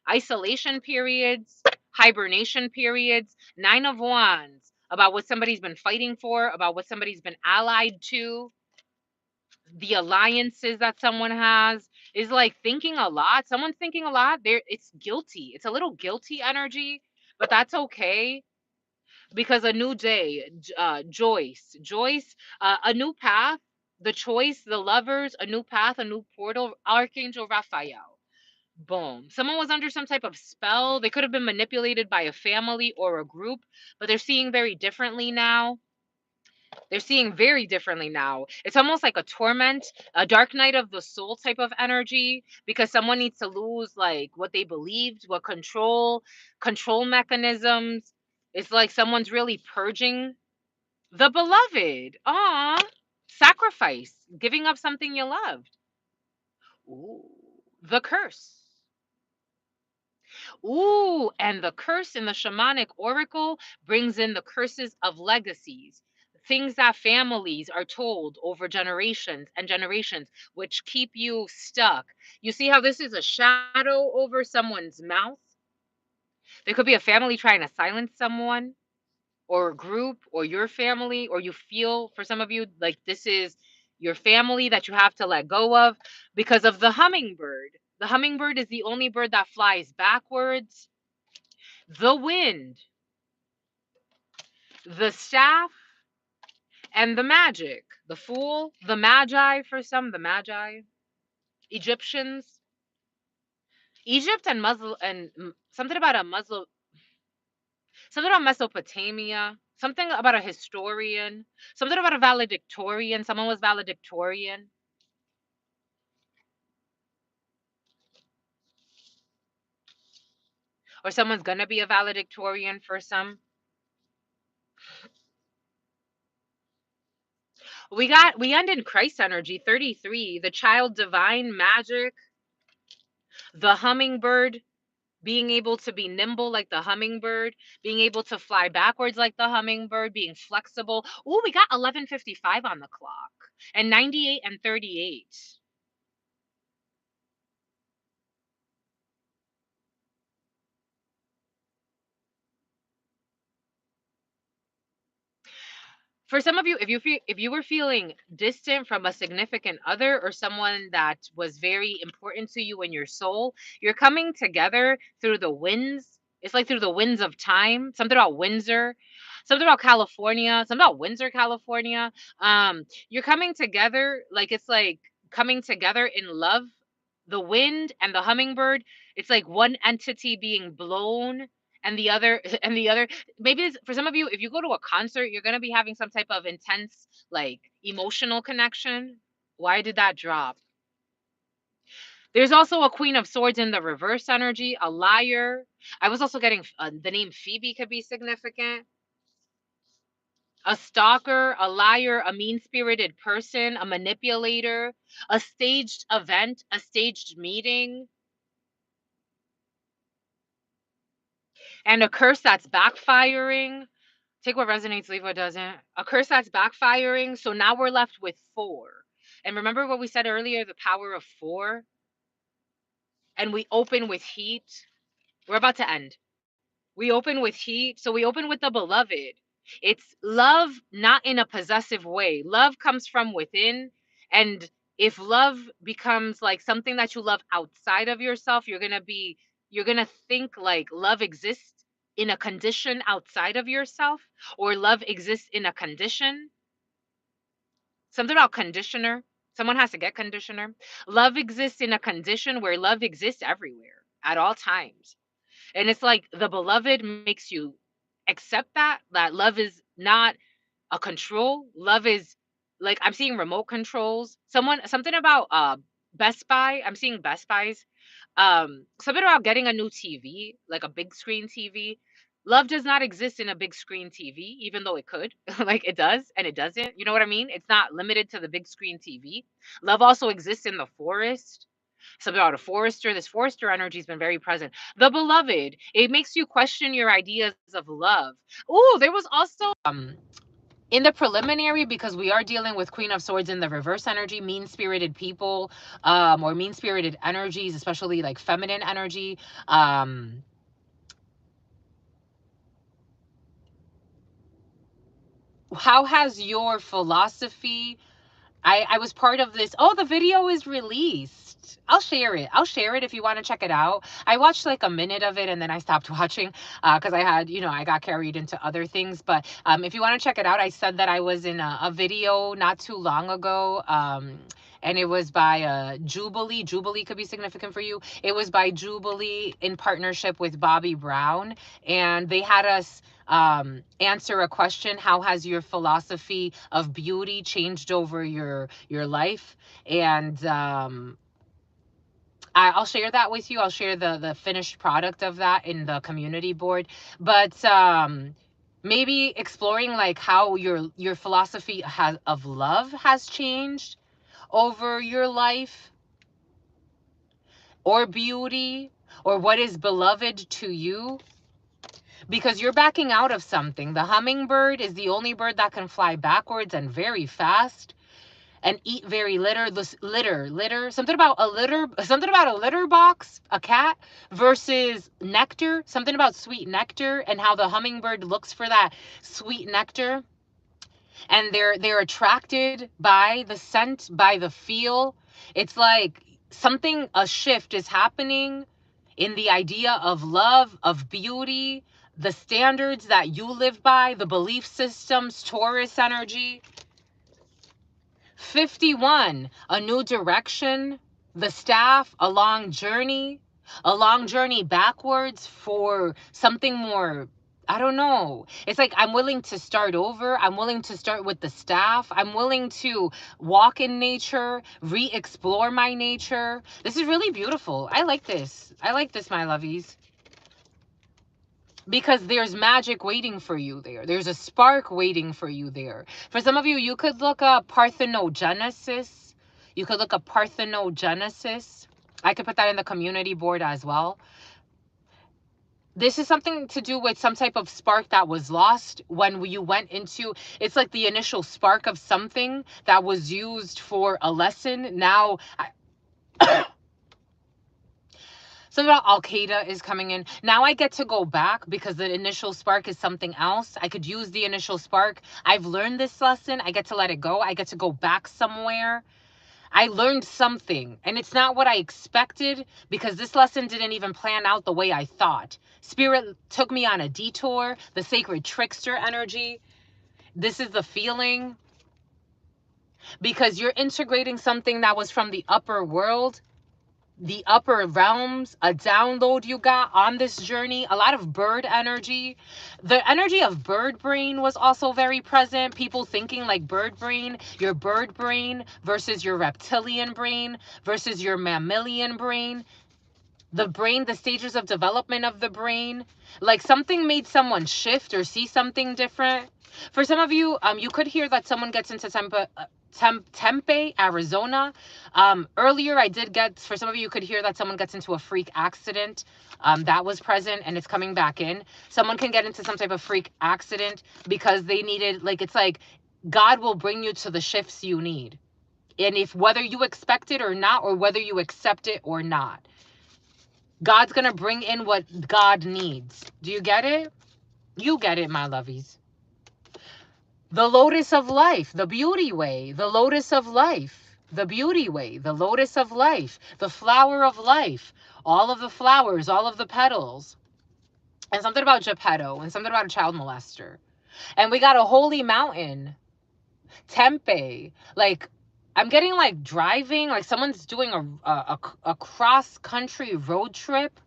Isolation periods, hibernation periods. 9 of Wands, about what somebody's been fighting for, about what somebody's been allied to, the alliances that someone has. Is like thinking a lot. Someone's thinking a lot. It's guilty. It's a little guilty energy, but that's okay, because a new day, Joyce, a new path, the choice, the lovers, a new path, a new portal, Archangel Raphael. Boom. Someone was under some type of spell. They could have been manipulated by a family or a group, but they're seeing very differently now. They're seeing very differently now. It's almost like a torment, a dark night of the soul type of energy, because someone needs to lose like what they believed, what control mechanisms. It's like someone's really purging the beloved. Ah, sacrifice, giving up something you loved. Ooh, the curse. Ooh, and the curse in the shamanic oracle brings in the curses of legacies, things that families are told over generations and generations, which keep you stuck. You see how this is a shadow over someone's mouth? There could be a family trying to silence someone, or a group, or your family, or you feel for some of you like this is your family that you have to let go of because of the hummingbird. The hummingbird is the only bird that flies backwards. The wind, the staff, and the magic. The fool, the magi, for some, the magi, Egyptians, Egypt and Muslim, and something about a Muslim, something about Mesopotamia, something about a historian, something about a valedictorian. Someone was valedictorian, or someone's gonna be a valedictorian for some. We end in Christ energy 33, the child divine magic, the hummingbird, being able to be nimble like the hummingbird, being able to fly backwards like the hummingbird, being flexible. Oh, we got 11:55 on the clock, and 98 and 38. For some of you, if you were feeling distant from a significant other or someone that was very important to you in your soul, you're coming together through the winds. It's like through the winds of time. Something about Windsor, something about California, something about Windsor, California. You're coming together, like it's like coming together in love. The wind and the hummingbird, it's like one entity being blown and the other and the other. Maybe it's, for some of you, if you go to a concert, you're going to be having some type of intense, like, emotional connection. Why did that drop? There's also a Queen of Swords in the reverse energy, a liar. I was also getting the name Phoebe could be significant. A stalker, a liar, a mean-spirited person, a manipulator, a staged event, a staged meeting, and a curse that's backfiring. Take what resonates, leave what doesn't. A curse that's backfiring. So now we're left with 4. And remember what we said earlier, the power of 4? And we open with heat. We're about to end. We open with heat. So we open with the beloved. It's love, not in a possessive way. Love comes from within. And if love becomes like something that you love outside of yourself, you're going to think like love exists in a condition outside of yourself, or love exists in a condition. Something about conditioner. Someone has to get conditioner. Love exists in a condition where love exists everywhere at all times. And it's like the beloved makes you accept that love is not a control. Love is, like, I'm seeing remote controls. Something about Best Buy. I'm seeing Best Buys. Something about getting a new TV, like a big screen TV. Love does not exist in a big screen TV, even though it could. Like it does and it doesn't. You know what I mean? It's not limited to the big screen TV. Love also exists in the forest. Something about a forester. This forester energy has been very present. The beloved. It makes you question your ideas of love. Oh, there was also in the preliminary, because we are dealing with Queen of Swords in the reverse energy, mean-spirited people, or mean-spirited energies, especially like feminine energy. How has your philosophy, I was part of this. Oh, the video is released. I'll share it. I'll share it if you want to check it out. I watched like a minute of it and then I stopped watching because I had, I got carried into other things. But if you want to check it out, I said that I was in a video not too long ago. And it was by Jubilee. Jubilee could be significant for you. It was by Jubilee in partnership with Bobby Brown. And they had us answer a question: how has your philosophy of beauty changed over your life? And I'll share that with you. I'll share the finished product of that in the community board. But maybe exploring like how your philosophy of love has changed over your life, or beauty, or what is beloved to you, because you're backing out of something. The hummingbird is the only bird that can fly backwards and very fast and eat very litter. Something about a litter box, a cat, versus nectar. Something about sweet nectar and how the hummingbird looks for that sweet nectar. And they're attracted by the scent, by the feel. It's like a shift is happening in the idea of love, of beauty, the standards that you live by, the belief systems. Taurus energy. 51, a new direction. The staff, a long journey backwards for something more. I don't know. It's like I'm willing to start over. I'm willing to start with the staff. I'm willing to walk in nature, re-explore my nature. This is really beautiful. I like this. I like this, my lovies. Because there's magic waiting for you there. There's a spark waiting for you there. For some of you, you could look up parthenogenesis. You could look up parthenogenesis. I could put that in the community board as well. This is something to do with some type of spark that was lost when you went into, it's like the initial spark of something that was used for a lesson. Now, Something about Al-Qaeda is coming in. Now I get to go back because the initial spark is something else. I could use the initial spark. I've learned this lesson. I get to let it go. I get to go back somewhere. I learned something, and it's not what I expected because this lesson didn't even plan out the way I thought. Spirit took me on a detour, the sacred trickster energy. This is the feeling because you're integrating something that was from the upper world, the upper realms, a download you got on this journey, a lot of bird energy. The energy of bird brain was also very present. People thinking like bird brain, your bird brain versus your reptilian brain versus your mammalian brain. The brain, the stages of development of the brain, like something made someone shift or see something different. For some of you, you could hear that someone gets into Tempe, Arizona. Earlier, I did get, for some of you could hear that someone gets into a freak accident. That was present and it's coming back in. Someone can get into some type of freak accident because they needed, like, it's like God will bring you to the shifts you need. And if whether you expect it or not, or whether you accept it or not, God's going to bring in what God needs. Do you get it? You get it, my lovies. The lotus of life, the beauty way, the lotus of life, the beauty way, the lotus of life, the flower of life, all of the flowers, all of the petals, and something about Geppetto, and something about a child molester. And we got a holy mountain, Tempe, like, I'm getting like driving, like someone's doing a cross-country road trip.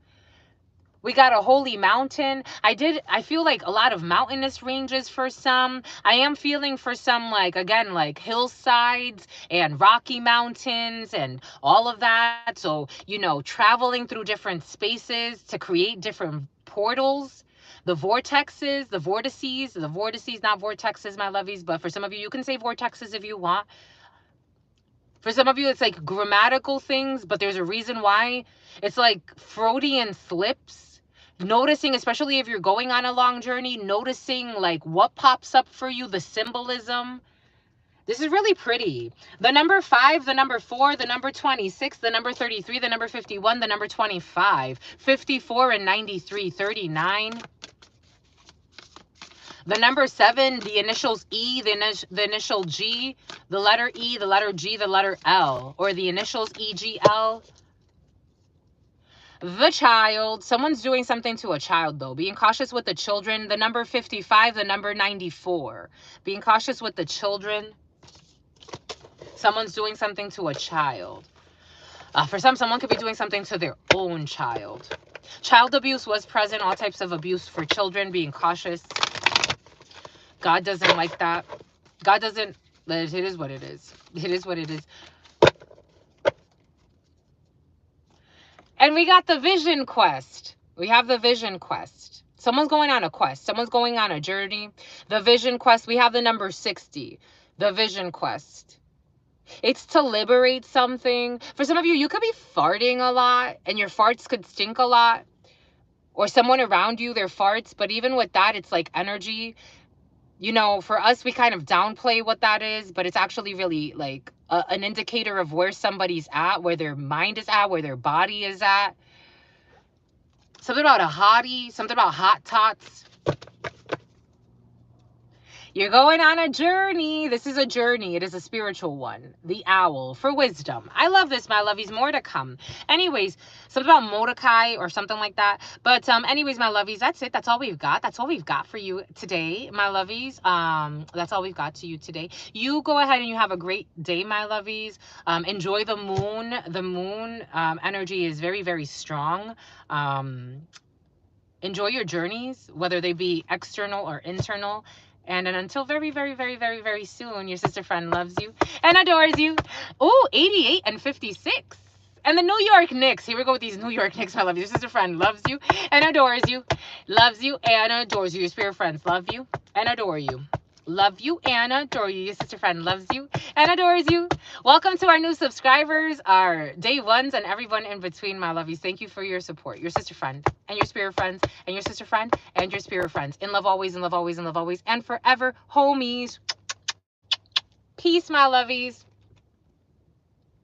We got a holy mountain. I feel like a lot of mountainous ranges for some. I am feeling for some, like, again, like hillsides and rocky mountains and all of that. So, you know, traveling through different spaces to create different portals. The vortexes, the vortices, not vortexes, my lovies, but for some of you, you can say vortexes if you want. For some of you, it's like grammatical things, but there's a reason why. It's like Freudian slips. Noticing, especially if you're going on a long journey, noticing like what pops up for you, the symbolism. This is really pretty. The number 5, the number 4, the number 26, the number 33, the number 51, the number 25, 54 and 93, 39. The number 7, the initials E, the initial G, the letter E, the letter G, the letter L, or the initials EGL. The child, someone's doing something to a child though. Being cautious with the children. The number 55, the number 94. Being cautious with the children. Someone's doing something to a child. For some, someone could be doing something to their own child. Child abuse was present. All types of abuse for children. Being cautious. God doesn't like that. God doesn't. It is what it is. It is what it is. And we got the vision quest. We have the vision quest. Someone's going on a quest. Someone's going on a journey. The vision quest. We have the number 60. The vision quest. It's to liberate something. For some of you, you could be farting a lot and your farts could stink a lot. Or someone around you, their farts. But even with that, it's like energy. You know, for us, we kind of downplay what that is, but it's actually really like an indicator of where somebody's at, where their mind is at, where their body is at. Something about a hottie, something about hot tots. You're going on a journey. This is a journey. It is a spiritual one. The owl for wisdom. I love this, my lovies. More to come. Anyways, something about Mordecai or something like that. But anyways, my lovies, that's it. That's all we've got. That's all we've got for you today, my lovies. That's all we've got to you today. You go ahead and you have a great day, my lovies. Enjoy the moon. The moon energy is very, very strong. Enjoy your journeys, whether they be external or internal. And until very, very, very, very, very soon, your sister friend loves you and adores you. Oh, 88 and 56. And the New York Knicks. Here we go with these New York Knicks. I love you. Your sister friend loves you and adores you. Loves you and adores you. Your spirit friends love you and adore you. Love you and adore you. Your sister friend loves you and adores you. Welcome to our new subscribers, our day ones, and everyone in between, my lovies. Thank you for your support. Your sister friend and your spirit friends and your sister friend and your spirit friends. In love always, in love always, in love always, and forever, homies. Peace, my lovies.